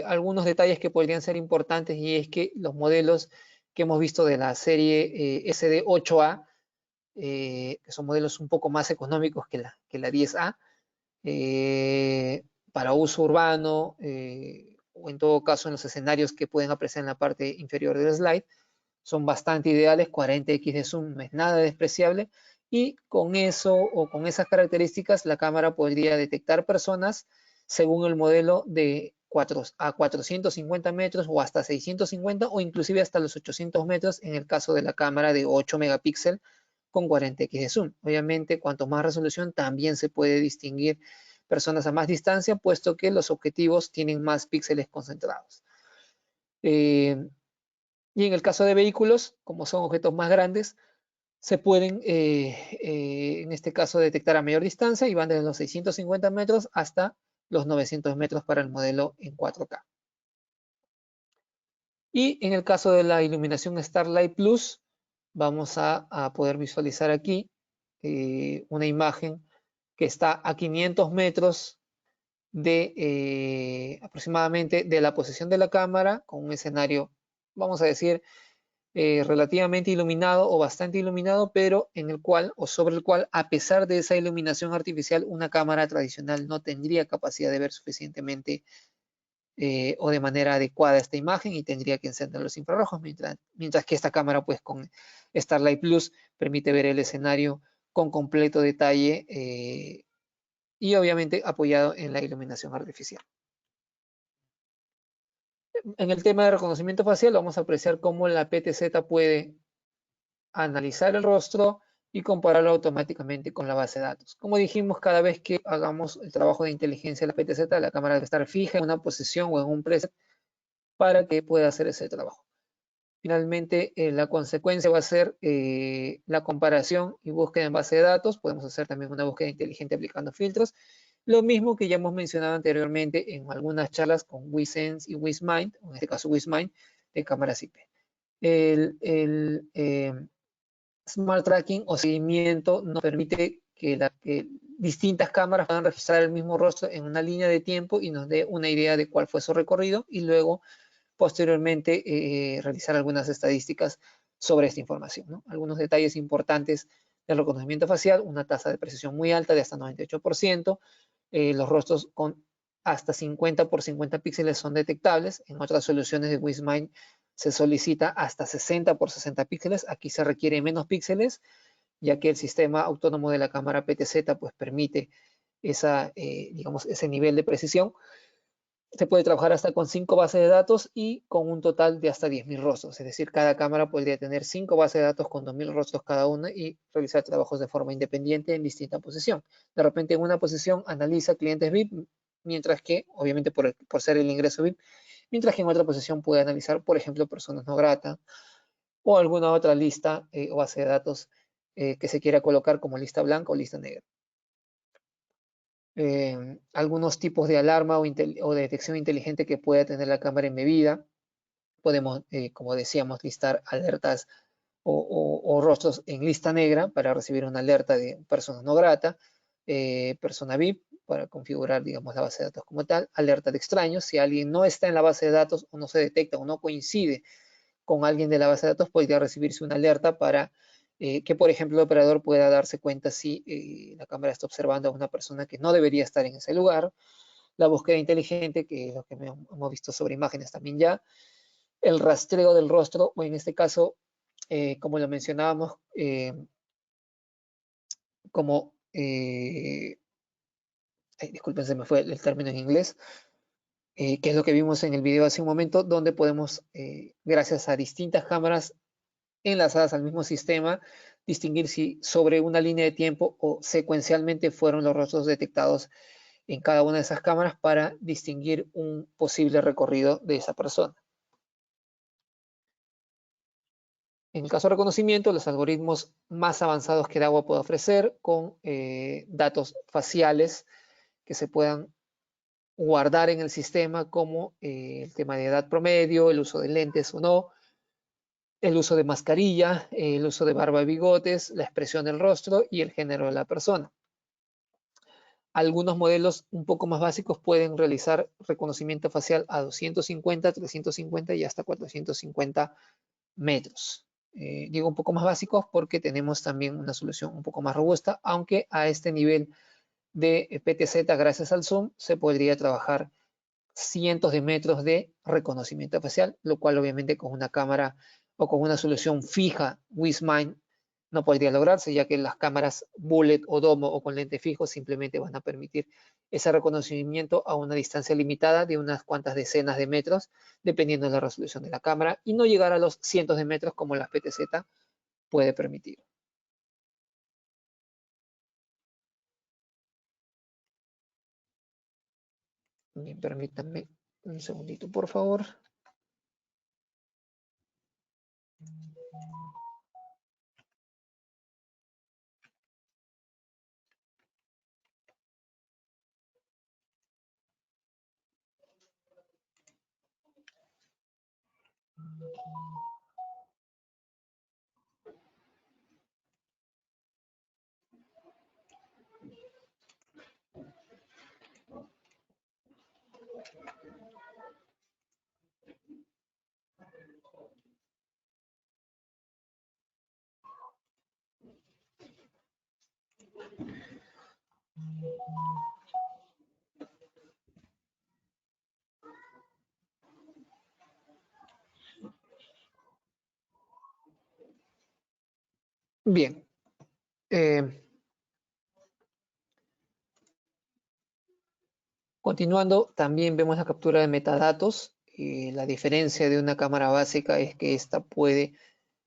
algunos detalles que podrían ser importantes, y es que los modelos que hemos visto de la serie SD8A, que son modelos un poco más económicos que la 10A, para uso urbano o en todo caso en los escenarios que pueden apreciar en la parte inferior del slide, son bastante ideales. 40x de zoom no es nada despreciable, y con eso o con esas características la cámara podría detectar personas según el modelo de 450 metros o hasta 650 o inclusive hasta los 800 metros en el caso de la cámara de 8 megapíxeles con 40x de zoom. Obviamente, cuanto más resolución, también se puede distinguir personas a más distancia, puesto que los objetivos tienen más píxeles concentrados. Y en el caso de vehículos, como son objetos más grandes, se pueden, en este caso, detectar a mayor distancia y van desde los 650 metros hasta los 900 metros para el modelo en 4K. Y en el caso de la iluminación Starlight Plus, vamos a poder visualizar aquí una imagen que está a 500 metros de aproximadamente de la posición de la cámara, con un escenario, vamos a decir, relativamente iluminado o bastante iluminado, pero en el cual o sobre el cual, a pesar de esa iluminación artificial, una cámara tradicional no tendría capacidad de ver suficientemente o de manera adecuada esta imagen y tendría que encender los infrarrojos, mientras que esta cámara pues con Starlight Plus permite ver el escenario con completo detalle y obviamente apoyado en la iluminación artificial. En el tema de reconocimiento facial vamos a apreciar cómo la PTZ puede analizar el rostro y compararlo automáticamente con la base de datos. Como dijimos, cada vez que hagamos el trabajo de inteligencia de la PTZ, la cámara debe estar fija en una posición o en un preset para que pueda hacer ese trabajo. Finalmente, la consecuencia va a ser la comparación y búsqueda en base de datos. Podemos hacer también una búsqueda inteligente aplicando filtros. Lo mismo que ya hemos mencionado anteriormente en algunas charlas con WeSense y WisMind, en este caso WisMind, de cámaras IP. El Smart Tracking o seguimiento nos permite que distintas cámaras puedan registrar el mismo rostro en una línea de tiempo y nos dé una idea de cuál fue su recorrido y luego posteriormente realizar algunas estadísticas sobre esta información, ¿no? Algunos detalles importantes del reconocimiento facial: una tasa de precisión muy alta de hasta 98%, los rostros con hasta 50 por 50 píxeles son detectables. En otras soluciones de WisMind se solicita hasta 60 por 60 píxeles, aquí se requiere menos píxeles, ya que el sistema autónomo de la cámara PTZ pues permite digamos, ese nivel de precisión. Se puede trabajar hasta con 5 bases de datos y con un total de hasta 10.000 rostros. Es decir, cada cámara podría tener 5 bases de datos con 2.000 rostros cada una y realizar trabajos de forma independiente en distinta posición. De repente en una posición analiza clientes VIP, mientras que, obviamente por ser el ingreso VIP, mientras que en otra posición puede analizar, por ejemplo, personas no gratas o alguna otra lista o base de datos que se quiera colocar como lista blanca o lista negra. Algunos tipos de alarma o de detección inteligente que pueda tener la cámara embebida. Podemos, como decíamos, listar alertas o rostros en lista negra para recibir una alerta de persona no grata, persona VIP para configurar, digamos, la base de datos como tal, alerta de extraños. Si alguien no está en la base de datos o no se detecta o no coincide con alguien de la base de datos, podría recibirse una alerta para que, por ejemplo, el operador pueda darse cuenta si la cámara está observando a una persona que no debería estar en ese lugar. La búsqueda inteligente, que es lo que hemos visto sobre imágenes también ya. El rastreo del rostro, o en este caso, como lo mencionábamos, como, disculpen, se me fue el término en inglés, que es lo que vimos en el video hace un momento, donde podemos, gracias a distintas cámaras enlazadas al mismo sistema, distinguir si sobre una línea de tiempo o secuencialmente fueron los rostros detectados en cada una de esas cámaras para distinguir un posible recorrido de esa persona. En el caso de reconocimiento, los algoritmos más avanzados que DAWA puede ofrecer con datos faciales que se puedan guardar en el sistema, como el tema de edad promedio, el uso de lentes o no, el uso de mascarilla, el uso de barba y bigotes, la expresión del rostro y el género de la persona. Algunos modelos un poco más básicos pueden realizar reconocimiento facial a 250, 350 y hasta 450 metros. Digo un poco más básicos porque tenemos también una solución un poco más robusta, aunque a este nivel de PTZ, gracias al Zoom, se podría trabajar cientos de metros de reconocimiento facial, lo cual obviamente con una cámara o con una solución fija Wismine no podría lograrse, ya que las cámaras bullet o domo o con lente fijo simplemente van a permitir ese reconocimiento a una distancia limitada de unas cuantas decenas de metros, dependiendo de la resolución de la cámara, y no llegar a los cientos de metros como las PTZ puede permitir. Bien, permítanme un segundito, por favor. Bien. Continuando, también vemos la captura de metadatos. La diferencia de una cámara básica es que esta puede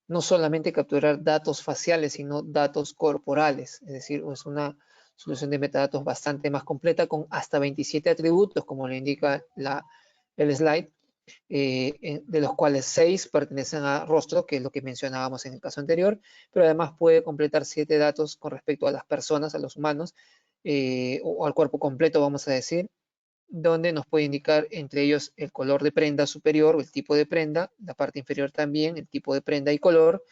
no solamente capturar datos faciales, sino datos corporales. Es decir, es una solución de metadatos bastante más completa con hasta 27 atributos, como le indica el slide, de los cuales 6 pertenecen a rostro, que es lo que mencionábamos en el caso anterior, pero además puede completar 7 datos con respecto a las personas, a los humanos, o al cuerpo completo, vamos a decir, donde nos puede indicar entre ellos el color de prenda superior o el tipo de prenda, la parte inferior también, el tipo de prenda y color,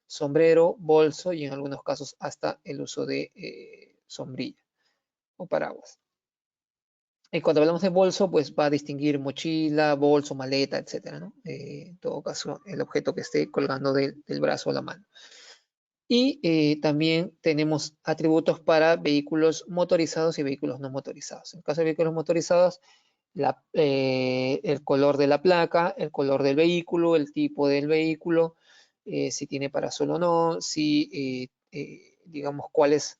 sombrero, bolso y en algunos casos hasta el uso de sombrilla o paraguas. Y cuando hablamos de bolso, pues va a distinguir mochila, bolso, maleta, etcétera, ¿no? En todo caso, el objeto que esté colgando del brazo o la mano. Y también tenemos atributos para vehículos motorizados y vehículos no motorizados. En el caso de vehículos motorizados, el color de la placa, el color del vehículo, el tipo del vehículo, si tiene parasol o no, si digamos, cuál es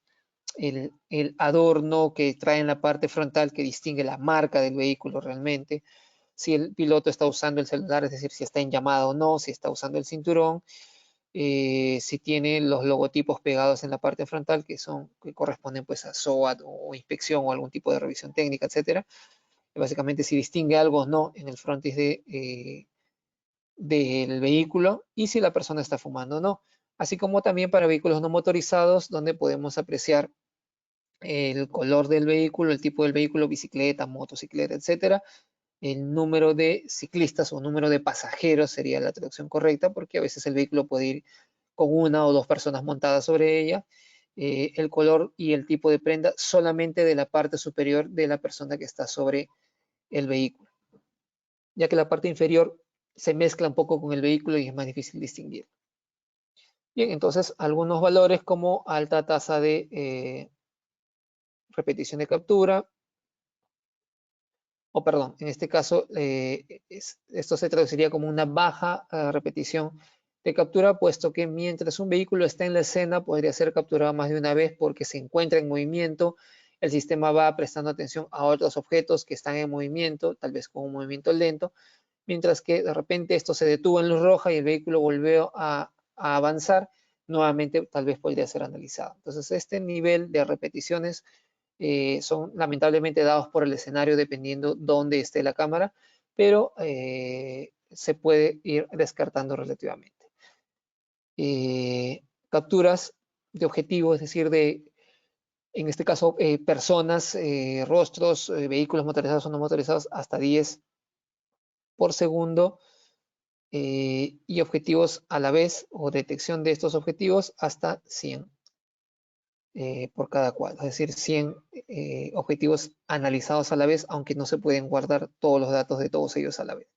el adorno que trae en la parte frontal que distingue la marca del vehículo realmente, si el piloto está usando el celular, es decir, si está en llamada o no, si está usando el cinturón, si tiene los logotipos pegados en la parte frontal que corresponden pues a SOAT o inspección o algún tipo de revisión técnica, etcétera. Básicamente si distingue algo o no en el frontis del vehículo y si la persona está fumando o no. Así como también para vehículos no motorizados, donde podemos apreciar el color del vehículo, el tipo del vehículo, bicicleta, motocicleta, etcétera, el número de ciclistas o número de pasajeros sería la traducción correcta, porque a veces el vehículo puede ir con una o dos personas montadas sobre ella, el color y el tipo de prenda solamente de la parte superior de la persona que está sobre el vehículo, ya que la parte inferior se mezcla un poco con el vehículo y es más difícil distinguir. Bien, entonces algunos valores como alta tasa de repetición de captura, o perdón, en este caso esto se traduciría como una baja repetición de captura, puesto que mientras un vehículo está en la escena podría ser capturado más de una vez porque se encuentra en movimiento, el sistema va prestando atención a otros objetos que están en movimiento, tal vez con un movimiento lento, mientras que de repente esto se detuvo en luz roja y el vehículo volvió a avanzar, nuevamente tal vez podría ser analizado. Entonces este nivel de repeticiones son lamentablemente dados por el escenario dependiendo dónde esté la cámara, pero se puede ir descartando relativamente. Capturas de objetivo, es decir, en este caso, personas, rostros, vehículos motorizados o no motorizados, hasta 10 por segundo, y objetivos a la vez o detección de estos objetivos hasta 100 por cada cuadro, es decir, 100 objetivos analizados a la vez, aunque no se pueden guardar todos los datos de todos ellos a la vez.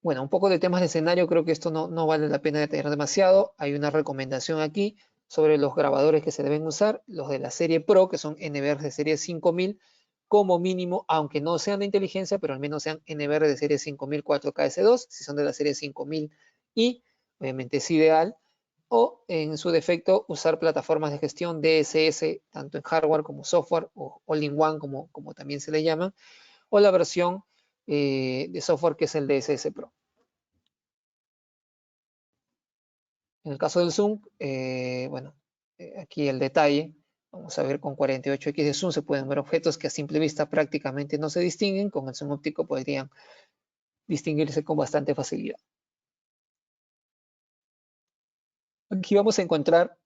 Bueno, un poco de temas de escenario, creo que esto no vale la pena detallar demasiado. Hay una recomendación aquí sobre los grabadores que se deben usar, los de la serie Pro, que son NVR de serie 5000, como mínimo, aunque no sean de inteligencia, pero al menos sean NVR de serie 5000 4KS2, si son de la serie 5000 y obviamente es ideal, o en su defecto usar plataformas de gestión DSS, tanto en hardware como software, o all-in-one como también se le llaman, o la versión de software que es el DSS Pro. En el caso del zoom, bueno, aquí el detalle, vamos a ver con 48x de zoom se pueden ver objetos que a simple vista prácticamente no se distinguen, con el zoom óptico podrían distinguirse con bastante facilidad. Aquí vamos a encontrar,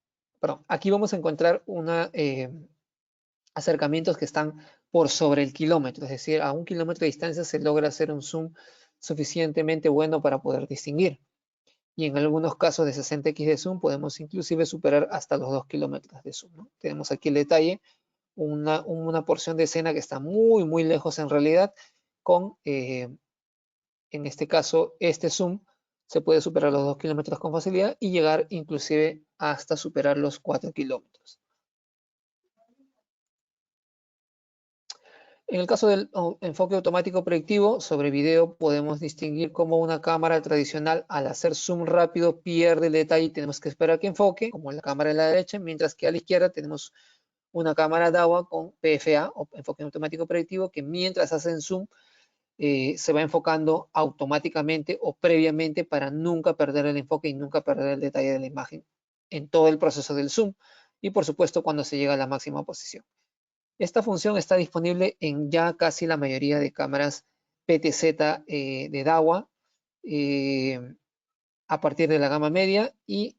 acercamientos que están por sobre el kilómetro, es decir, a 1 kilómetro de distancia se logra hacer un zoom suficientemente bueno para poder distinguir. Y en algunos casos de 60x de zoom podemos inclusive superar hasta los 2 kilómetros de zoom, ¿no? Tenemos aquí el detalle, una porción de escena que está muy lejos en realidad, con, en este caso, este zoom se puede superar los 2 kilómetros con facilidad y llegar inclusive hasta superar los 4 kilómetros. En el caso del enfoque automático predictivo sobre video podemos distinguir cómo una cámara tradicional al hacer zoom rápido pierde el detalle y tenemos que esperar que enfoque, como en la cámara de la derecha, mientras que a la izquierda tenemos una cámara DAWA con PFA o enfoque automático predictivo que mientras hacen zoom se va enfocando automáticamente o previamente para nunca perder el enfoque y nunca perder el detalle de la imagen en todo el proceso del zoom y por supuesto cuando se llega a la máxima posición. Esta función está disponible en ya casi la mayoría de cámaras PTZ de DAWA a partir de la gama media y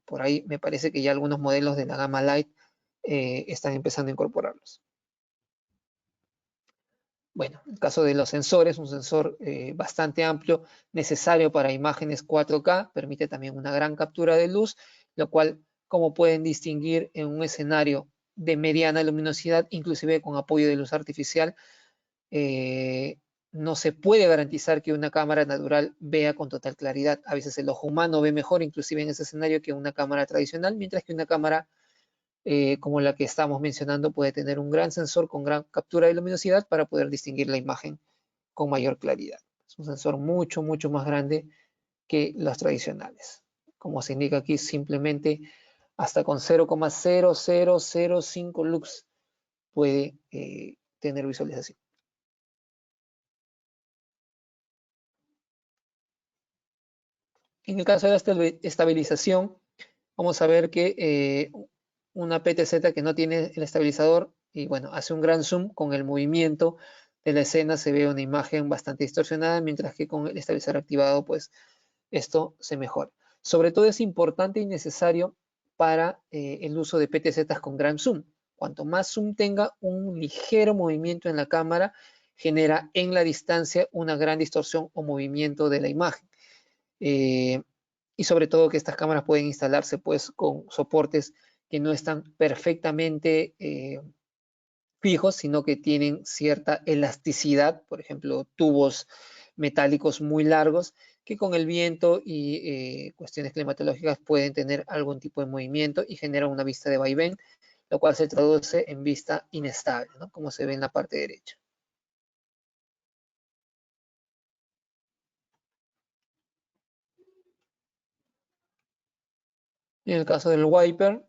por ahí me parece que ya algunos modelos de la gama Light están empezando a incorporarlos. Bueno, en el caso de los sensores, un sensor bastante amplio, necesario para imágenes 4K, permite también una gran captura de luz, lo cual, como pueden distinguir en un escenario de mediana luminosidad, inclusive con apoyo de luz artificial, no se puede garantizar que una cámara natural vea con total claridad. A veces el ojo humano ve mejor, inclusive en ese escenario, que una cámara tradicional, mientras que una cámara como la que estamos mencionando puede tener un gran sensor con gran captura de luminosidad para poder distinguir la imagen con mayor claridad. Es un sensor mucho más grande que los tradicionales. como se indica aquí, simplemente hasta con 0,0005 lux puede tener visualización. En el caso de la estabilización, vamos a ver que una PTZ que no tiene el estabilizador y bueno, hace un gran zoom con el movimiento de la escena, se ve una imagen bastante distorsionada, mientras que con el estabilizador activado, pues esto se mejora. Sobre todo es importante y necesario para el uso de PTZ con gran zoom. Cuanto más zoom tenga, un ligero movimiento en la cámara genera en la distancia una gran distorsión o movimiento de la imagen. Y sobre todo que estas cámaras pueden instalarse pues con soportes que no están perfectamente fijos, sino que tienen cierta elasticidad, por ejemplo, tubos metálicos muy largos que con el viento y cuestiones climatológicas pueden tener algún tipo de movimiento y generan una vista de vaivén, lo cual se traduce en vista inestable, ¿no? Como se ve en la parte derecha. En el caso del wiper,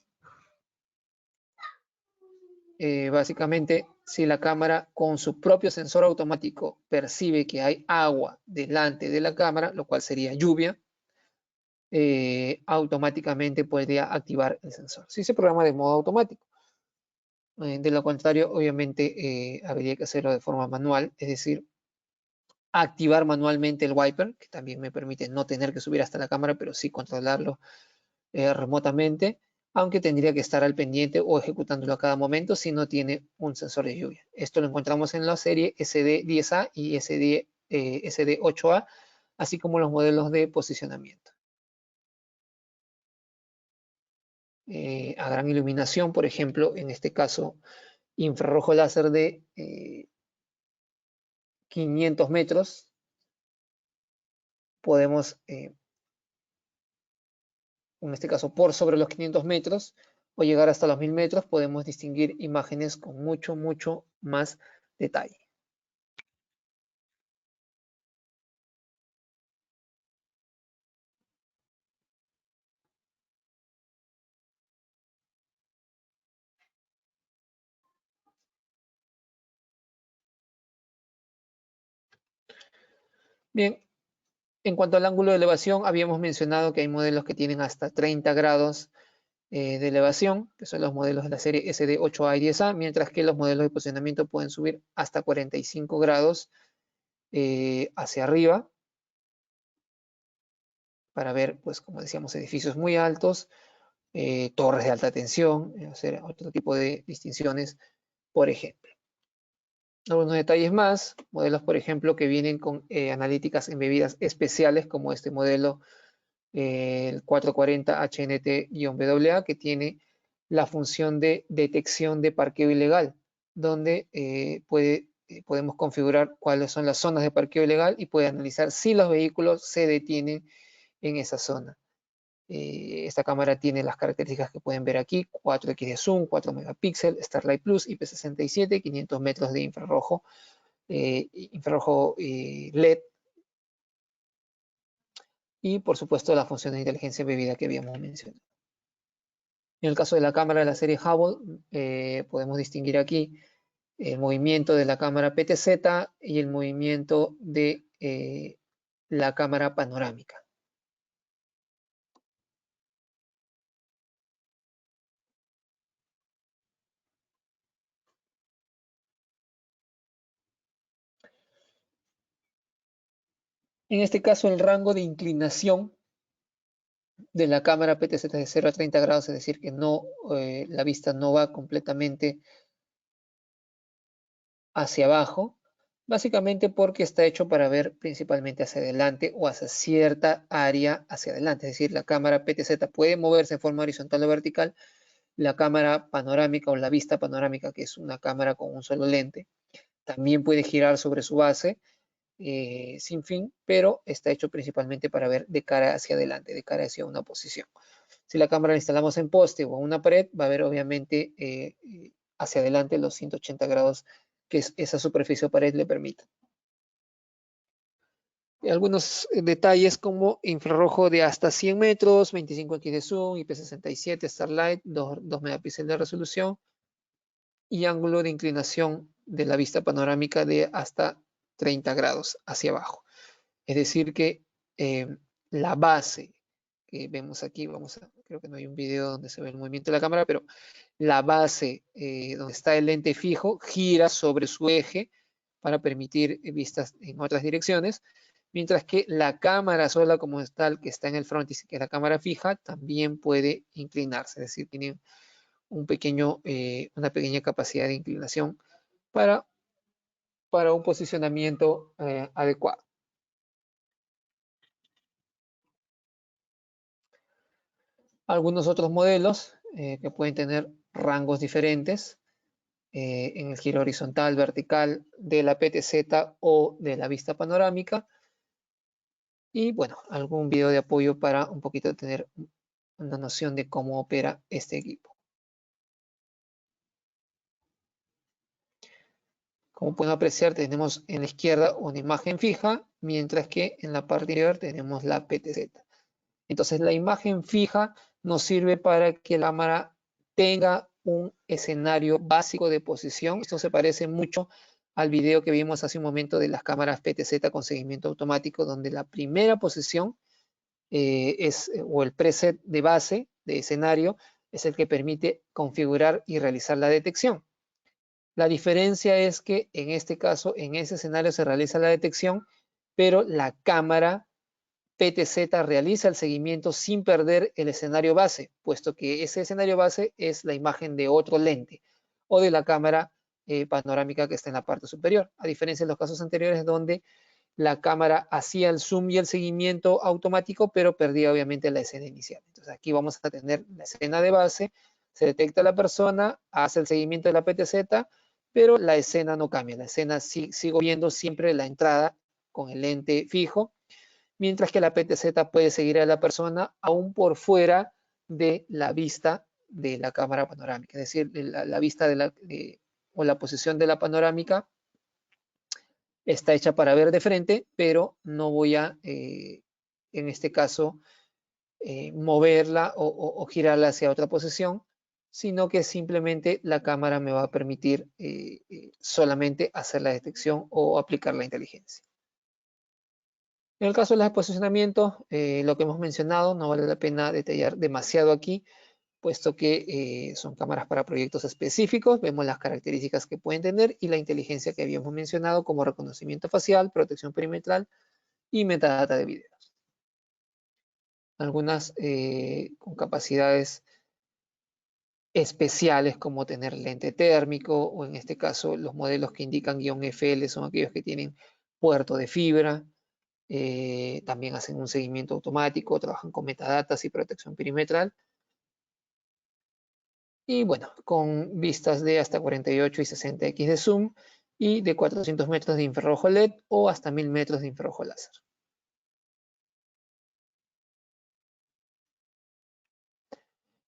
básicamente, si la cámara con su propio sensor automático percibe que hay agua delante de la cámara, lo cual sería lluvia, automáticamente podría activar el sensor. Si se programa de modo automático. De lo contrario, obviamente, habría que hacerlo de forma manual, es decir, activar manualmente el wiper, que también me permite no tener que subir hasta la cámara, pero sí controlarlo remotamente, aunque tendría que estar al pendiente o ejecutándolo a cada momento si no tiene un sensor de lluvia. Esto lo encontramos en la serie SD10A y SD8A, así como los modelos de posicionamiento. A gran iluminación, por ejemplo, en este caso, infrarrojo láser de 500 metros, podemos, en este caso, por sobre los 500 metros o llegar hasta los 1000 metros, podemos distinguir imágenes con mucho más detalle. Bien, en cuanto al ángulo de elevación, habíamos mencionado que hay modelos que tienen hasta 30 grados de elevación, que son los modelos de la serie SD8A y 10A, mientras que los modelos de posicionamiento pueden subir hasta 45 grados hacia arriba para ver, pues como decíamos, edificios muy altos, torres de alta tensión, hacer otro tipo de distinciones, por ejemplo. Algunos detalles más, modelos, por ejemplo, que vienen con analíticas embebidas especiales, como este modelo, el 440 HNT-WA, que tiene la función de detección de parqueo ilegal, donde podemos configurar cuáles son las zonas de parqueo ilegal y puede analizar si los vehículos se detienen en esa zona. Esta cámara tiene las características que pueden ver aquí: 4x de zoom, 4 megapíxeles, Starlight Plus, IP67, 500 metros de infrarrojo, LED, y por supuesto la función de inteligencia embebida que habíamos mencionado. En el caso de la cámara de la serie Hubble, podemos distinguir aquí el movimiento de la cámara PTZ y el movimiento de la cámara panorámica. En este caso, el rango de inclinación de la cámara PTZ es de 0 a 30 grados, es decir, que no, la vista no va completamente hacia abajo, básicamente porque está hecho para ver principalmente hacia adelante o hacia cierta área hacia adelante. Es decir, la cámara PTZ puede moverse en forma horizontal o vertical. La cámara panorámica o la vista panorámica, que es una cámara con un solo lente, también puede girar sobre su base sin fin, pero está hecho principalmente para ver de cara hacia adelante, de cara hacia una posición. Si la cámara la instalamos en poste o en una pared, va a ver obviamente hacia adelante los 180 grados que esa superficie o pared le permite. Algunos detalles como infrarrojo de hasta 100 metros, 25x de zoom, IP67, Starlight, 2 megapíxeles de resolución y ángulo de inclinación de la vista panorámica de hasta 30 grados hacia abajo. Es decir que la base que vemos aquí, creo que no hay un video donde se ve el movimiento de la cámara, pero la base donde está el lente fijo gira sobre su eje para permitir vistas en otras direcciones, mientras que la cámara sola como tal que está en el frontis, que es la cámara fija, también puede inclinarse, es decir, tiene una pequeña capacidad de inclinación para un posicionamiento adecuado. Algunos otros modelos que pueden tener rangos diferentes en el giro horizontal, vertical de la PTZ o de la vista panorámica. Y bueno, algún video de apoyo para un poquito tener una noción de cómo opera este equipo. Como pueden apreciar, tenemos en la izquierda una imagen fija, mientras que en la parte inferior tenemos la PTZ. Entonces la imagen fija nos sirve para que la cámara tenga un escenario básico de posición. Esto se parece mucho al video que vimos hace un momento de las cámaras PTZ con seguimiento automático, donde la primera posición o el preset de base de escenario es el que permite configurar y realizar la detección. La diferencia es que en este caso, en ese escenario se realiza la detección, pero la cámara PTZ realiza el seguimiento sin perder el escenario base, puesto que ese escenario base es la imagen de otro lente o de la cámara panorámica que está en la parte superior, a diferencia de los casos anteriores donde la cámara hacía el zoom y el seguimiento automático, pero perdía obviamente la escena inicial. Entonces aquí vamos a tener la escena de base, se detecta la persona, hace el seguimiento de la PTZ, pero la escena no cambia, la escena sigo viendo siempre la entrada con el lente fijo, mientras que la PTZ puede seguir a la persona aún por fuera de la vista de la cámara panorámica, es decir, la vista o la posición de la panorámica está hecha para ver de frente, pero no voy a, en este caso, moverla o girarla hacia otra posición, sino que simplemente la cámara me va a permitir solamente hacer la detección o aplicar la inteligencia. En el caso de los posicionamientos, lo que hemos mencionado, no vale la pena detallar demasiado aquí, puesto que son cámaras para proyectos específicos, vemos las características que pueden tener y la inteligencia que habíamos mencionado como reconocimiento facial, protección perimetral y metadata de videos. Algunas con capacidades especiales como tener lente térmico o en este caso los modelos que indican -FL son aquellos que tienen puerto de fibra, también hacen un seguimiento automático, trabajan con metadatas y protección perimetral. Y bueno, con vistas de hasta 48 y 60x de zoom y de 400 metros de infrarrojo LED o hasta 1000 metros de infrarrojo láser.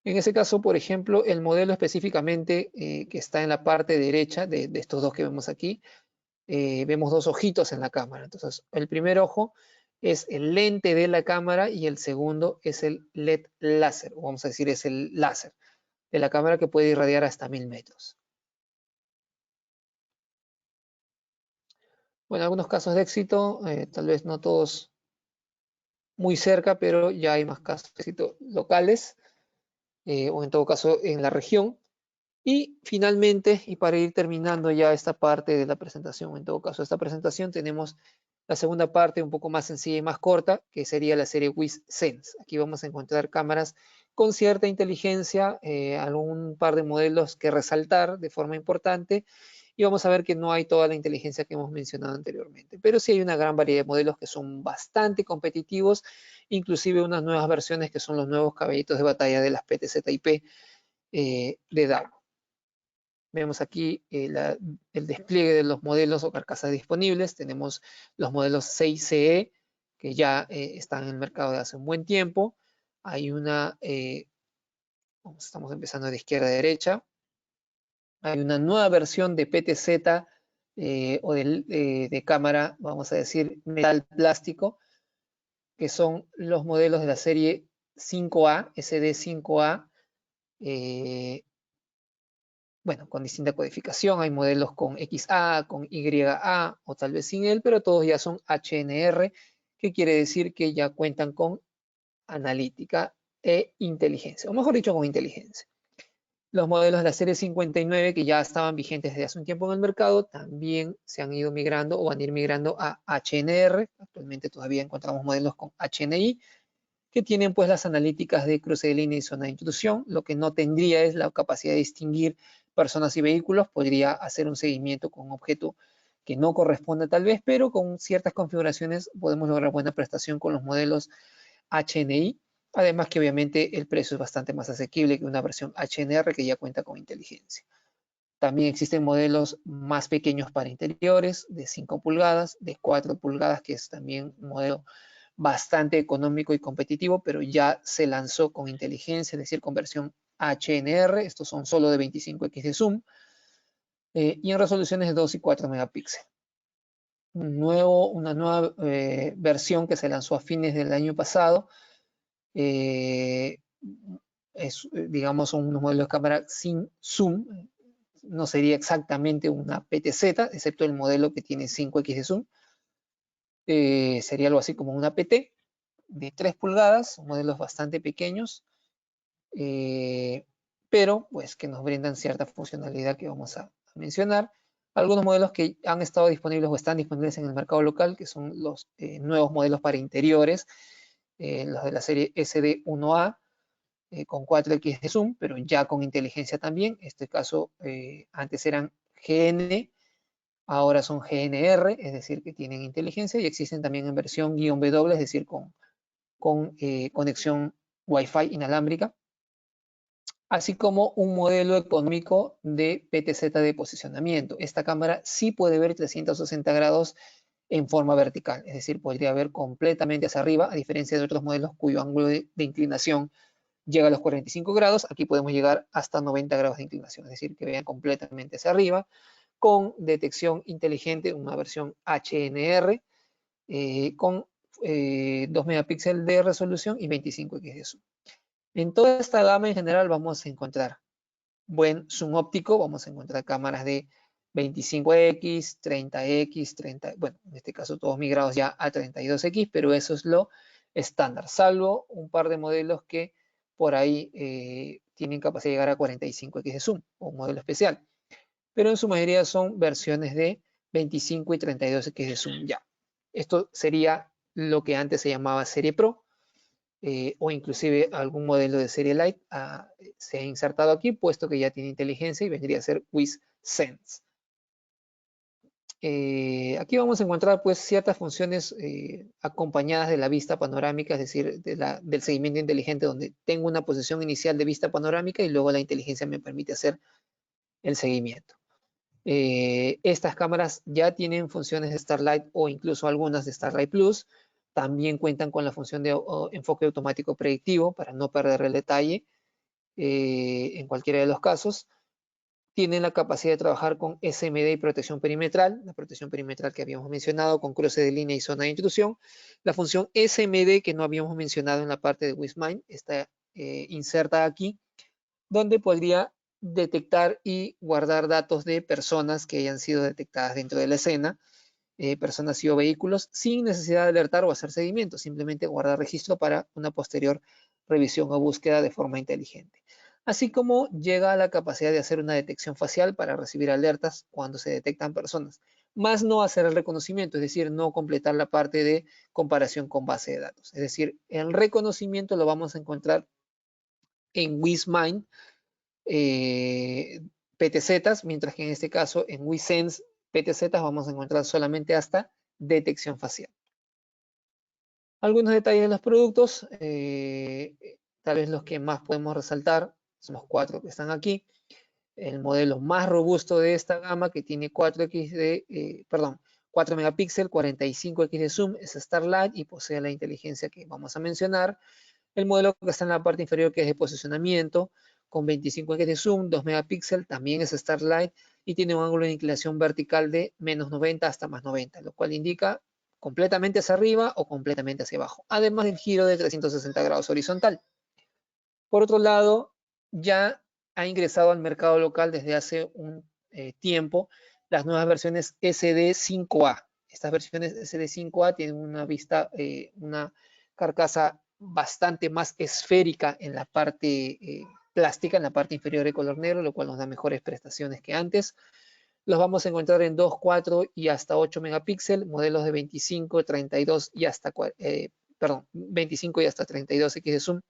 En ese caso, por ejemplo, el modelo específicamente que está en la parte derecha de estos dos que vemos aquí, vemos dos ojitos en la cámara. Entonces, el primer ojo es el lente de la cámara y el segundo es el LED láser, o vamos a decir es el láser de la cámara que puede irradiar hasta 1000 metros. Bueno, algunos casos de éxito, tal vez no todos muy cerca, pero ya hay más casos de éxito locales, o en todo caso en la región. Y finalmente, y para ir terminando ya esta parte de la presentación, en todo caso esta presentación, tenemos la segunda parte un poco más sencilla y más corta, que sería la serie WIS Sense. Aquí vamos a encontrar cámaras con cierta inteligencia, algún par de modelos que resaltar de forma importante, y vamos a ver que no hay toda la inteligencia que hemos mencionado anteriormente, pero sí hay una gran variedad de modelos que son bastante competitivos, inclusive unas nuevas versiones que son los nuevos caballitos de batalla de las PTZ-IP de DAO. Vemos aquí el despliegue de los modelos o carcasas disponibles. Tenemos los modelos 6CE que ya están en el mercado de hace un buen tiempo. Hay estamos empezando de izquierda a derecha. Hay una nueva versión de PTZ o de cámara, vamos a decir, metal plástico, que son los modelos de la serie 5A, SD5A, bueno, con distinta codificación. Hay modelos con XA, con YA o tal vez sin él, pero todos ya son HNR, que quiere decir que ya cuentan con analítica e inteligencia, o mejor dicho, con inteligencia. Los modelos de la serie 59 que ya estaban vigentes desde hace un tiempo en el mercado también se han ido migrando o van a ir migrando a HNR. Actualmente todavía encontramos modelos con HNI que tienen pues las analíticas de cruce de línea y zona de intrusión. Lo que no tendría es la capacidad de distinguir personas y vehículos. Podría hacer un seguimiento con un objeto que no corresponde tal vez, pero con ciertas configuraciones podemos lograr buena prestación con los modelos HNI. Además que obviamente el precio es bastante más asequible que una versión HNR que ya cuenta con inteligencia. También existen modelos más pequeños para interiores, de 5 pulgadas, de 4 pulgadas, que es también un modelo bastante económico y competitivo, pero ya se lanzó con inteligencia, es decir, con versión HNR. Estos son solo de 25x de zoom y en resoluciones de 2 y 4 megapíxeles. Una nueva versión que se lanzó a fines del año pasado. Digamos, son unos modelos de cámara sin zoom. No sería exactamente una PTZ, excepto el modelo que tiene 5x de zoom. Sería algo así como una PT de 3 pulgadas, modelos bastante pequeños, pero pues que nos brindan cierta funcionalidad que vamos a mencionar. Algunos modelos que han estado disponibles o están disponibles en el mercado local, que son los nuevos modelos para interiores, los de la serie SD1A, con 4x de zoom, pero ya con inteligencia también. En este caso, antes eran GN, ahora son GNR, es decir, que tienen inteligencia y existen también en versión -W, es decir, con conexión Wi-Fi inalámbrica, así como un modelo económico de PTZ de posicionamiento. Esta cámara sí puede ver 360 grados en forma vertical, es decir, podría ver completamente hacia arriba, a diferencia de otros modelos cuyo ángulo de inclinación llega a los 45 grados. Aquí podemos llegar hasta 90 grados de inclinación, es decir, que vean completamente hacia arriba, con detección inteligente, una versión HNR, con 2 megapíxeles de resolución y 25x de zoom. En toda esta gama en general vamos a encontrar buen zoom óptico, vamos a encontrar cámaras de 25x, 30x, 30, bueno, en este caso todos migrados ya a 32x, pero eso es lo estándar, salvo un par de modelos que por ahí tienen capacidad de llegar a 45x de zoom, o un modelo especial. Pero en su mayoría son versiones de 25 y 32x de zoom ya. Esto sería lo que antes se llamaba serie Pro, o inclusive algún modelo de serie Lite se ha insertado aquí, puesto que ya tiene inteligencia y vendría a ser WizSense. Aquí vamos a encontrar pues ciertas funciones acompañadas de la vista panorámica, es decir, del seguimiento inteligente, donde tengo una posición inicial de vista panorámica y luego la inteligencia me permite hacer el seguimiento. Estas cámaras ya tienen funciones de Starlight o incluso algunas de Starlight Plus. También cuentan con la función de enfoque automático predictivo para no perder el detalle en cualquiera de los casos. Tienen la capacidad de trabajar con SMD y protección perimetral, la protección perimetral que habíamos mencionado con cruce de línea y zona de intrusión. La función SMD que no habíamos mencionado en la parte de WizMind está inserta aquí, donde podría detectar y guardar datos de personas que hayan sido detectadas dentro de la escena, personas y o vehículos, sin necesidad de alertar o hacer seguimiento, simplemente guardar registro para una posterior revisión o búsqueda de forma inteligente. Así como llega a la capacidad de hacer una detección facial para recibir alertas cuando se detectan personas, más no hacer el reconocimiento, es decir, no completar la parte de comparación con base de datos. Es decir, el reconocimiento lo vamos a encontrar en WizMind, PTZ, mientras que en este caso en WizSense PTZ vamos a encontrar solamente hasta detección facial. Algunos detalles de los productos, tal vez los que más podemos resaltar, son los 4 que están aquí. El modelo más robusto de esta gama, que tiene 4 megapíxeles, 45x de zoom, es Starlight y posee la inteligencia que vamos a mencionar. El modelo que está en la parte inferior, que es de posicionamiento, con 25x de zoom, 2 megapíxeles, también es Starlight y tiene un ángulo de inclinación vertical de -90 hasta +90, lo cual indica completamente hacia arriba o completamente hacia abajo, además del giro de 360 grados horizontal. Por otro lado, ya ha ingresado al mercado local desde hace un tiempo las nuevas versiones SD5A. Estas versiones SD5A tienen una vista, una carcasa bastante más esférica en la parte plástica, en la parte inferior de color negro, lo cual nos da mejores prestaciones que antes. Los vamos a encontrar en 2, 4 y hasta 8 megapíxeles, modelos de 25, 32 y hasta, 25 y hasta 32x de zoom.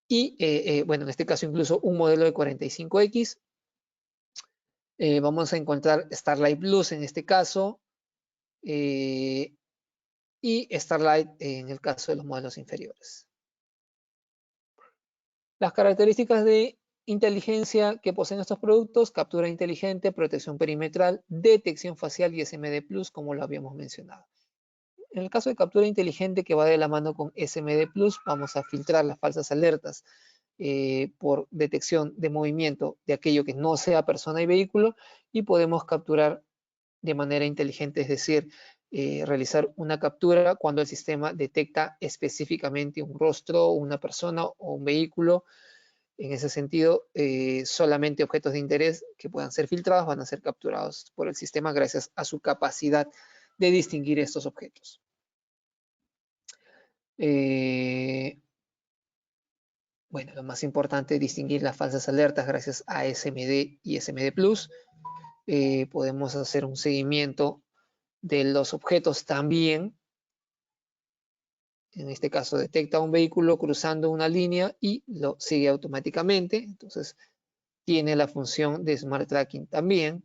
Y bueno, en este caso incluso un modelo de 45X. Vamos a encontrar Starlight Plus en este caso y Starlight en el caso de los modelos inferiores. Las características de inteligencia que poseen estos productos: captura inteligente, protección perimetral, detección facial y SMD Plus, como lo habíamos mencionado. En el caso de captura inteligente, que va de la mano con SMD Plus, vamos a filtrar las falsas alertas por detección de movimiento de aquello que no sea persona y vehículo, y podemos capturar de manera inteligente, es decir, realizar una captura cuando el sistema detecta específicamente un rostro, una persona o un vehículo. En ese sentido, solamente objetos de interés que puedan ser filtrados van a ser capturados por el sistema gracias a su capacidad de distinguir estos objetos. Bueno, lo más importante es distinguir las falsas alertas gracias a SMD y SMD Plus. Podemos hacer un seguimiento de los objetos también. En este caso detecta un vehículo cruzando una línea y lo sigue automáticamente. Entonces tiene la función de Smart Tracking también.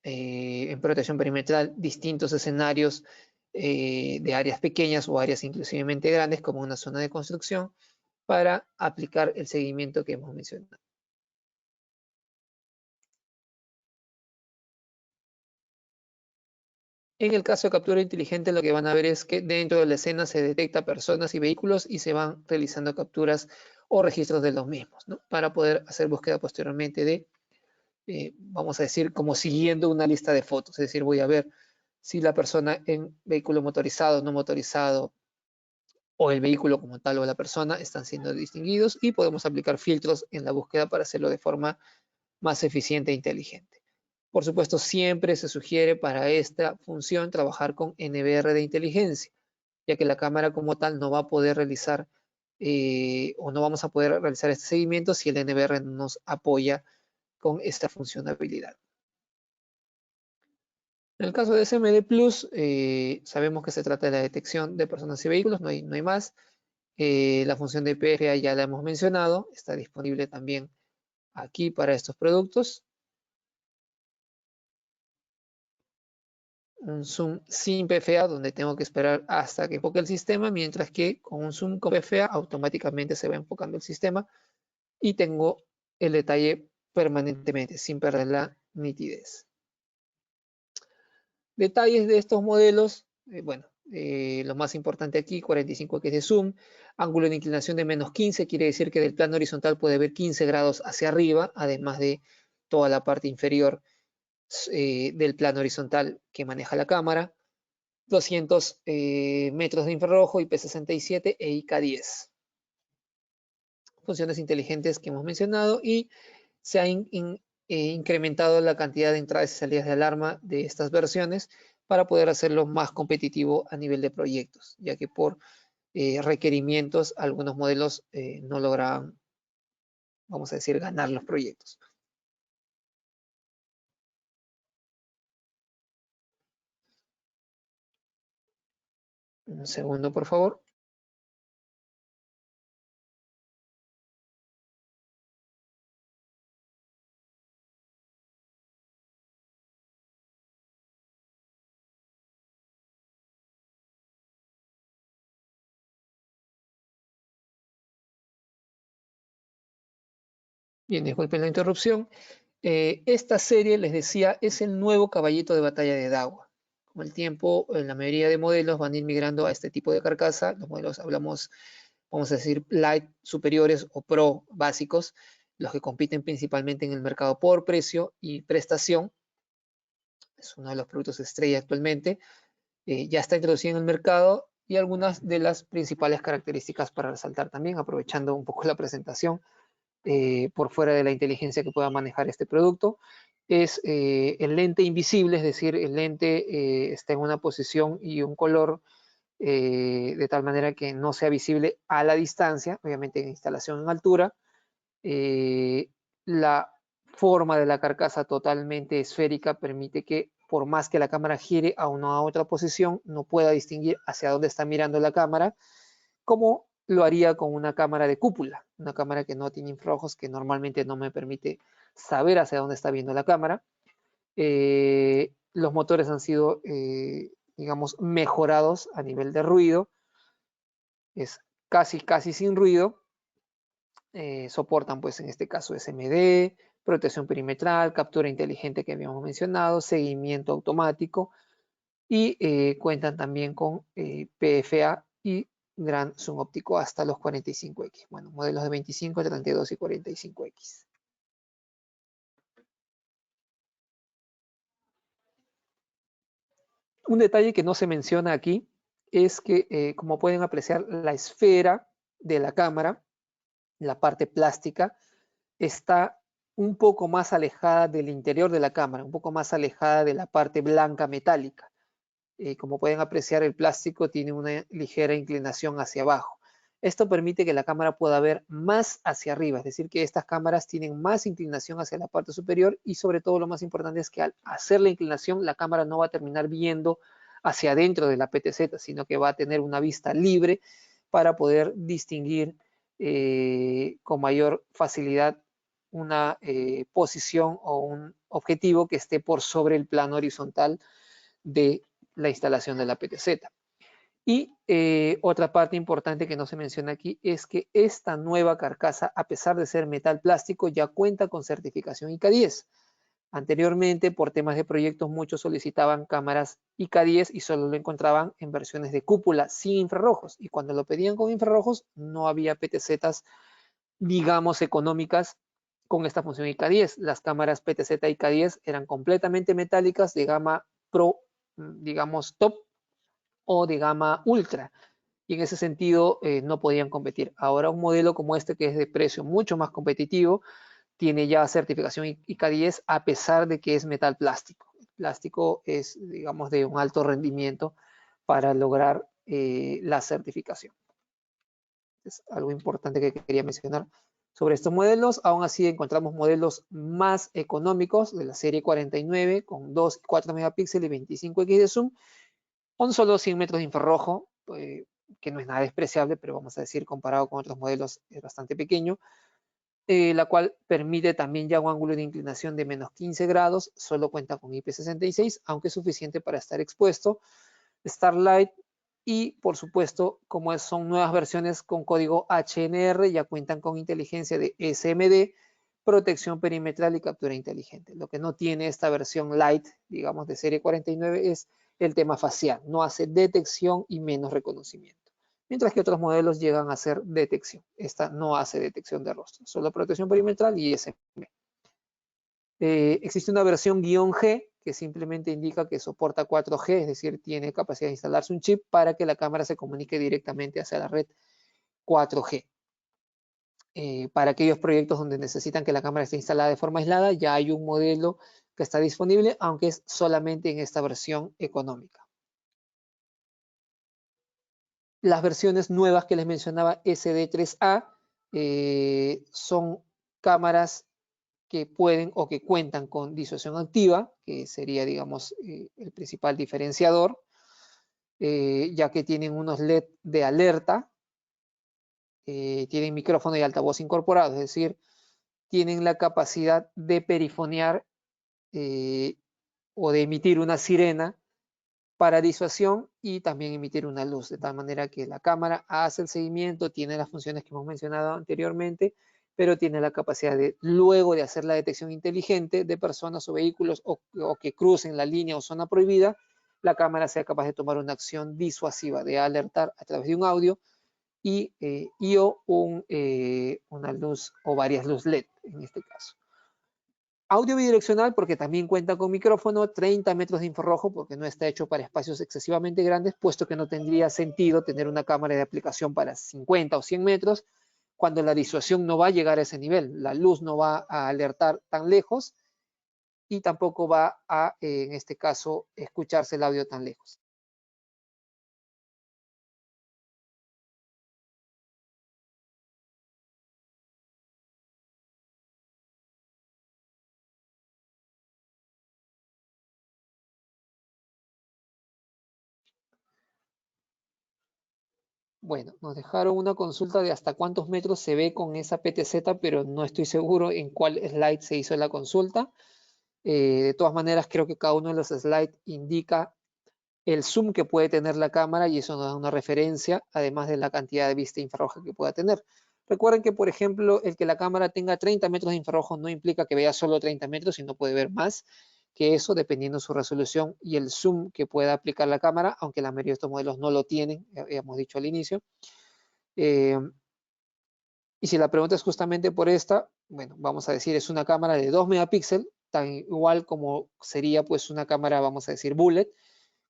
En protección perimetral, distintos escenarios de áreas pequeñas o áreas inclusivemente grandes como una zona de construcción para aplicar el seguimiento que hemos mencionado. En el caso de captura inteligente, lo que van a ver es que dentro de la escena se detecta personas y vehículos y se van realizando capturas o registros de los mismos, ¿no? Para poder hacer búsqueda posteriormente de, vamos a decir, como siguiendo una lista de fotos. Es decir, voy a ver si la persona en vehículo motorizado, no motorizado, o el vehículo como tal o la persona están siendo distinguidos, y podemos aplicar filtros en la búsqueda para hacerlo de forma más eficiente e inteligente. Por supuesto, siempre se sugiere para esta función trabajar con NVR de inteligencia, ya que la cámara como tal no va a poder realizar o no vamos a poder realizar este seguimiento si el NVR nos apoya con esta funcionalidad. En el caso de SMD Plus, sabemos que se trata de la detección de personas y vehículos, no hay más. La función de PFA ya la hemos mencionado, está disponible también aquí para estos productos. Un zoom sin PFA, donde tengo que esperar hasta que enfoque el sistema, mientras que con un zoom con PFA automáticamente se va enfocando el sistema y tengo el detalle permanentemente sin perder la nitidez. Detalles de estos modelos, bueno, lo más importante aquí, 45x de zoom, ángulo de inclinación de -15, quiere decir que del plano horizontal puede ver 15 grados hacia arriba, además de toda la parte inferior del plano horizontal que maneja la cámara. 200 metros de infrarrojo, IP67 e IK10. Funciones inteligentes que hemos mencionado, y se ha incrementado la cantidad de entradas y salidas de alarma de estas versiones para poder hacerlo más competitivo a nivel de proyectos, ya que por requerimientos algunos modelos no logran, vamos a decir, ganar los proyectos. Un segundo, por favor. Bien, disculpen la interrupción. Esta serie, les decía, es el nuevo caballito de batalla de Dahua. Con el tiempo, la mayoría de modelos van a ir migrando a este tipo de carcasa. Los modelos, hablamos, vamos a decir, light superiores o pro básicos. los que compiten principalmente en el mercado por precio y prestación. Es uno de los productos estrella actualmente. Ya está introducido en el mercado y algunas de las principales características para resaltar también, aprovechando un poco la presentación, por fuera de la inteligencia que pueda manejar este producto, es el lente invisible, es decir, el lente está en una posición y un color de tal manera que no sea visible a la distancia, obviamente en instalación en altura. La forma de la carcasa totalmente esférica permite que, por más que la cámara gire a una u otra posición, no pueda distinguir hacia dónde está mirando la cámara, como lo haría con una cámara de cúpula, una cámara que no tiene infrarrojos, que normalmente no me permite saber hacia dónde está viendo la cámara. Los motores han sido, digamos, mejorados a nivel de ruido. Es casi sin ruido. Soportan, pues, en este caso SMD, protección perimetral, captura inteligente que habíamos mencionado, seguimiento automático y cuentan también con PFA y gran zoom óptico hasta los 45X. Bueno, modelos de 25, 32 y 45X. Un detalle que no se menciona aquí es que, como pueden apreciar, la esfera de la cámara, la parte plástica, está un poco más alejada del interior de la cámara, un poco más alejada de la parte blanca metálica. Como pueden apreciar, el plástico tiene una ligera inclinación hacia abajo. Esto permite que la cámara pueda ver más hacia arriba, es decir, que estas cámaras tienen más inclinación hacia la parte superior y, sobre todo, lo más importante es que al hacer la inclinación, la cámara no va a terminar viendo hacia adentro de la PTZ, sino que va a tener una vista libre para poder distinguir con mayor facilidad una posición o un objetivo que esté por sobre el plano horizontal de la instalación de la PTZ. Y otra parte importante que no se menciona aquí es que esta nueva carcasa, a pesar de ser metal plástico, ya cuenta con certificación IK10. Anteriormente, por temas de proyectos, muchos solicitaban cámaras IK10 y solo lo encontraban en versiones de cúpula sin infrarrojos. Y cuando lo pedían con infrarrojos, no había PTZs, digamos, económicas con esta función IK10. Las cámaras PTZ IK10 eran completamente metálicas de gama Pro, digamos, top o de gama ultra. Y en ese sentido no podían competir. Ahora un modelo como este, que es de precio mucho más competitivo, tiene ya certificación IK10 a pesar de que es metal plástico. El plástico es, digamos, de un alto rendimiento para lograr la certificación. Es algo importante que quería mencionar sobre estos modelos. Aún así encontramos modelos más económicos de la serie 49 con 2 y 4 megapíxeles y 25X de zoom, con solo 100 metros de infrarrojo, que no es nada despreciable, pero vamos a decir, comparado con otros modelos, es bastante pequeño, la cual permite también ya un ángulo de inclinación de menos 15 grados, solo cuenta con IP66, aunque es suficiente para estar expuesto, Starlight, y por supuesto, como son nuevas versiones con código HNR, ya cuentan con inteligencia de SMD, protección perimetral y captura inteligente. Lo que no tiene esta versión Lite, digamos, de serie 49 es el tema facial. No hace detección y menos reconocimiento. Mientras que otros modelos llegan a hacer detección. Esta no hace detección de rostro, solo protección perimetral y SMD. Existe una versión "-G", que simplemente indica que soporta 4G, es decir, tiene capacidad de instalarse un chip para que la cámara se comunique directamente hacia la red 4G. Para aquellos proyectos donde necesitan que la cámara esté instalada de forma aislada, ya hay un modelo que está disponible, aunque es solamente en esta versión económica. Las versiones nuevas que les mencionaba, SD3A, son cámaras que pueden o que cuentan con disuasión activa, que sería, digamos, el principal diferenciador, ya que tienen unos LED de alerta, tienen micrófono y altavoz incorporados, es decir, tienen la capacidad de perifonear o de emitir una sirena para disuasión y también emitir una luz, de tal manera que la cámara hace el seguimiento, tiene las funciones que hemos mencionado anteriormente, pero tiene la capacidad de, luego de hacer la detección inteligente de personas o vehículos o que crucen la línea o zona prohibida, la cámara sea capaz de tomar una acción disuasiva, de alertar a través de un audio y o una luz o varias luces LED, en este caso. Audio bidireccional porque también cuenta con micrófono, 30 metros de infrarrojo porque no está hecho para espacios excesivamente grandes, puesto que no tendría sentido tener una cámara de aplicación para 50 o 100 metros cuando la disuasión no va a llegar a ese nivel. La luz no va a alertar tan lejos y tampoco va a, en este caso, escucharse el audio tan lejos. Bueno, nos dejaron una consulta de hasta cuántos metros se ve con esa PTZ, pero no estoy seguro en cuál slide se hizo la consulta. De todas maneras, creo que cada uno de los slides indica el zoom que puede tener la cámara y eso nos da una referencia, además de la cantidad de vista infrarroja que pueda tener. Recuerden que, por ejemplo, el que la cámara tenga 30 metros de infrarrojo no implica que vea solo 30 metros, sino puede ver más que eso, dependiendo de su resolución y el zoom que pueda aplicar la cámara, aunque la mayoría de estos modelos no lo tienen, ya habíamos dicho al inicio. Y si la pregunta es justamente por esta, bueno, vamos a decir, es una cámara de 2 megapíxeles, tan igual como sería pues una cámara, vamos a decir, bullet,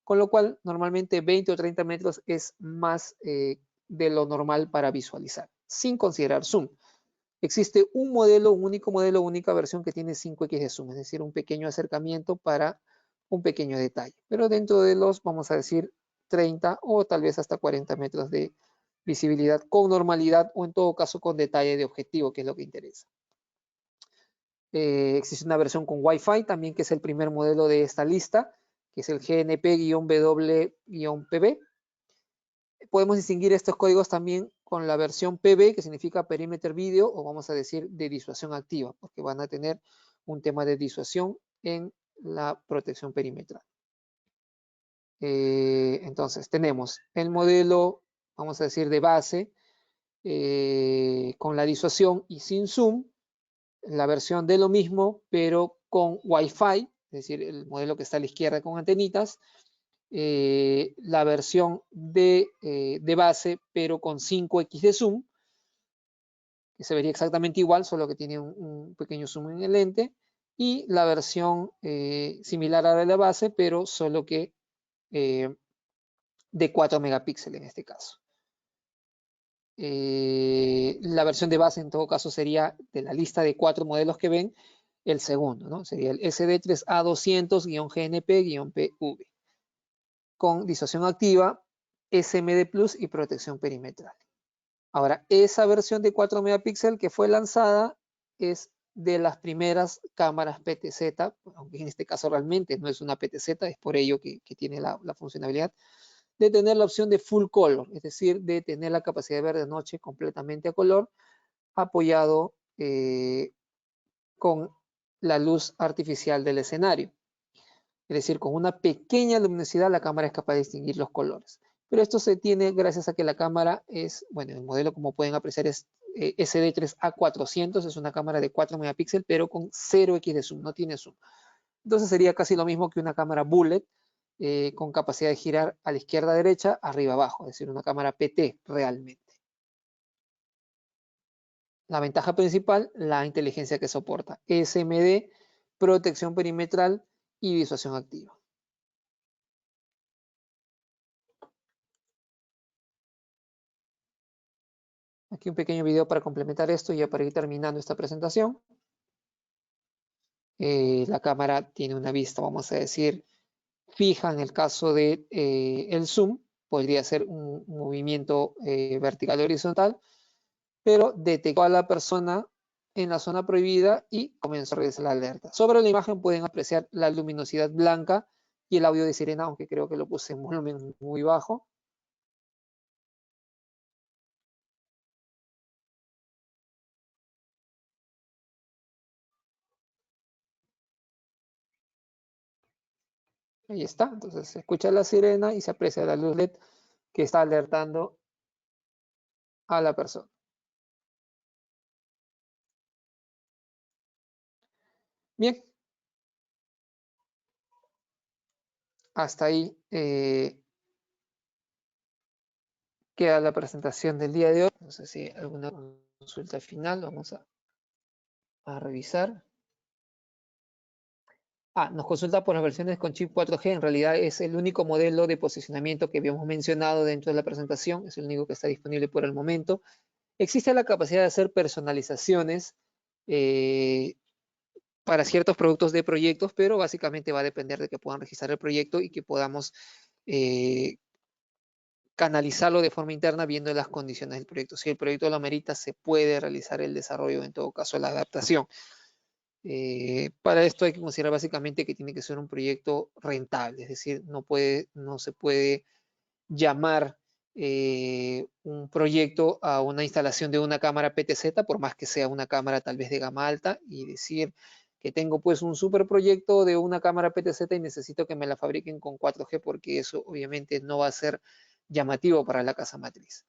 con lo cual normalmente 20 o 30 metros es más de lo normal para visualizar, sin considerar zoom. Existe un modelo, un único modelo, única versión que tiene 5x de zoom, es decir, un pequeño acercamiento para un pequeño detalle. Pero dentro de los, vamos a decir, 30 o tal vez hasta 40 metros de visibilidad con normalidad o en todo caso con detalle de objetivo, que es lo que interesa. Existe una versión con Wi-Fi también, que es el primer modelo de esta lista, que es el GNP-W-PB. Podemos distinguir estos códigos también con la versión PB, que significa Perimeter Video, o vamos a decir de disuasión activa, porque van a tener un tema de disuasión en la protección perimetral. Entonces, tenemos el modelo, vamos a decir, de base, con la disuasión y sin zoom, la versión de lo mismo, pero con Wi-Fi, es decir, el modelo que está a la izquierda con antenitas, la versión de base, pero con 5x de zoom, que se vería exactamente igual, solo que tiene un pequeño zoom en el lente, y la versión similar a la de la base, pero solo que de 4 megapíxeles en este caso. La versión de base en todo caso sería de la lista de 4 modelos que ven, el segundo, ¿no? Sería el SD3A200-GNP-PV con disuasión activa, SMD Plus y protección perimetral. Ahora, esa versión de 4 megapíxeles que fue lanzada es de las primeras cámaras PTZ, aunque en este caso realmente no es una PTZ, es por ello que tiene la funcionalidad de tener la opción de full color, es decir, de tener la capacidad de ver de noche completamente a color, apoyado con la luz artificial del escenario. Es decir, con una pequeña luminosidad la cámara es capaz de distinguir los colores. Pero esto se tiene gracias a que la cámara es, bueno, el modelo como pueden apreciar es SD3A400, es una cámara de 4 megapíxeles, pero con 0x de zoom, no tiene zoom. Entonces sería casi lo mismo que una cámara bullet con capacidad de girar a la izquierda, derecha, arriba, abajo, es decir, una cámara PT realmente. La ventaja principal, la inteligencia que soporta, SMD, protección perimetral y disuasión activa. Aquí un pequeño video para complementar esto y ya para ir terminando esta presentación. La cámara tiene una vista, vamos a decir, fija en el caso de el zoom, podría ser un movimiento vertical o horizontal, pero detectó a la persona en la zona prohibida y comenzó a realizar la alerta. Sobre la imagen pueden apreciar la luminosidad blanca y el audio de sirena, aunque creo que lo puse en volumen muy bajo. Ahí está, entonces se escucha la sirena y se aprecia la luz LED que está alertando a la persona. Bien, hasta ahí queda la presentación del día de hoy. No sé si hay alguna consulta final. Vamos a a revisar. Nos consulta por las versiones con chip 4G. En realidad es el único modelo de posicionamiento que habíamos mencionado dentro de la presentación. Es el único que está disponible por el momento. Existe la capacidad de hacer personalizaciones para ciertos productos de proyectos, pero básicamente va a depender de que puedan registrar el proyecto y que podamos canalizarlo de forma interna viendo las condiciones del proyecto. Si el proyecto lo amerita, se puede realizar el desarrollo, en todo caso la adaptación. Para esto hay que considerar básicamente que tiene que ser un proyecto rentable, es decir, no se puede llamar un proyecto a una instalación de una cámara PTZ, por más que sea una cámara tal vez de gama alta, y decir que tengo pues un super proyecto de una cámara PTZ y necesito que me la fabriquen con 4G, porque eso obviamente no va a ser llamativo para la casa matriz.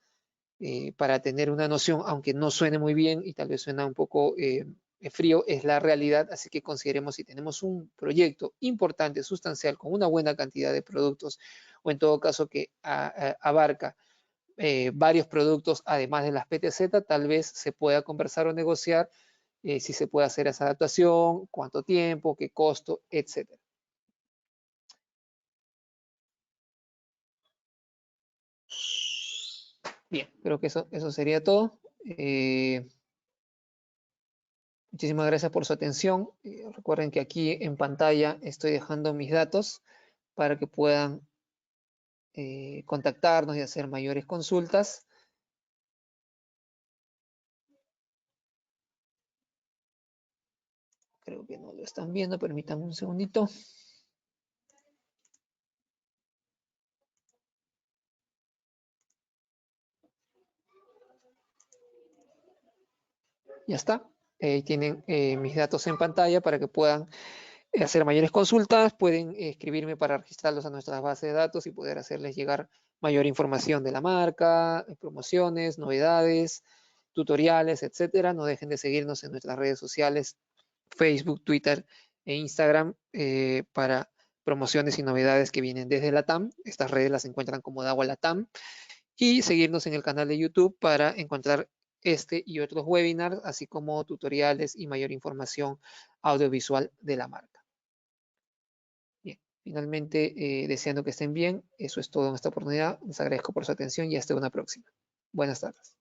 Para tener una noción, aunque no suene muy bien y tal vez suena un poco frío, es la realidad, así que consideremos si tenemos un proyecto importante, sustancial, con una buena cantidad de productos, o en todo caso que abarca varios productos además de las PTZ, tal vez se pueda conversar o negociar si se puede hacer esa adaptación, cuánto tiempo, qué costo, etc. Bien, creo que eso sería todo. Muchísimas gracias por su atención. Recuerden que aquí en pantalla estoy dejando mis datos para que puedan contactarnos y hacer mayores consultas. Creo que no lo están viendo, permítanme un segundito. Ya está. Tienen mis datos en pantalla para que puedan hacer mayores consultas. Pueden escribirme para registrarlos a nuestras bases de datos y poder hacerles llegar mayor información de la marca, promociones, novedades, tutoriales, etcétera. No dejen de seguirnos en nuestras redes sociales, Facebook, Twitter e Instagram para promociones y novedades que vienen desde LATAM. Estas redes las encuentran como DAWA LATAM. Y seguirnos en el canal de YouTube para encontrar este y otros webinars, así como tutoriales y mayor información audiovisual de la marca. Bien, finalmente deseando que estén bien. Eso es todo en esta oportunidad. Les agradezco por su atención y hasta una próxima. Buenas tardes.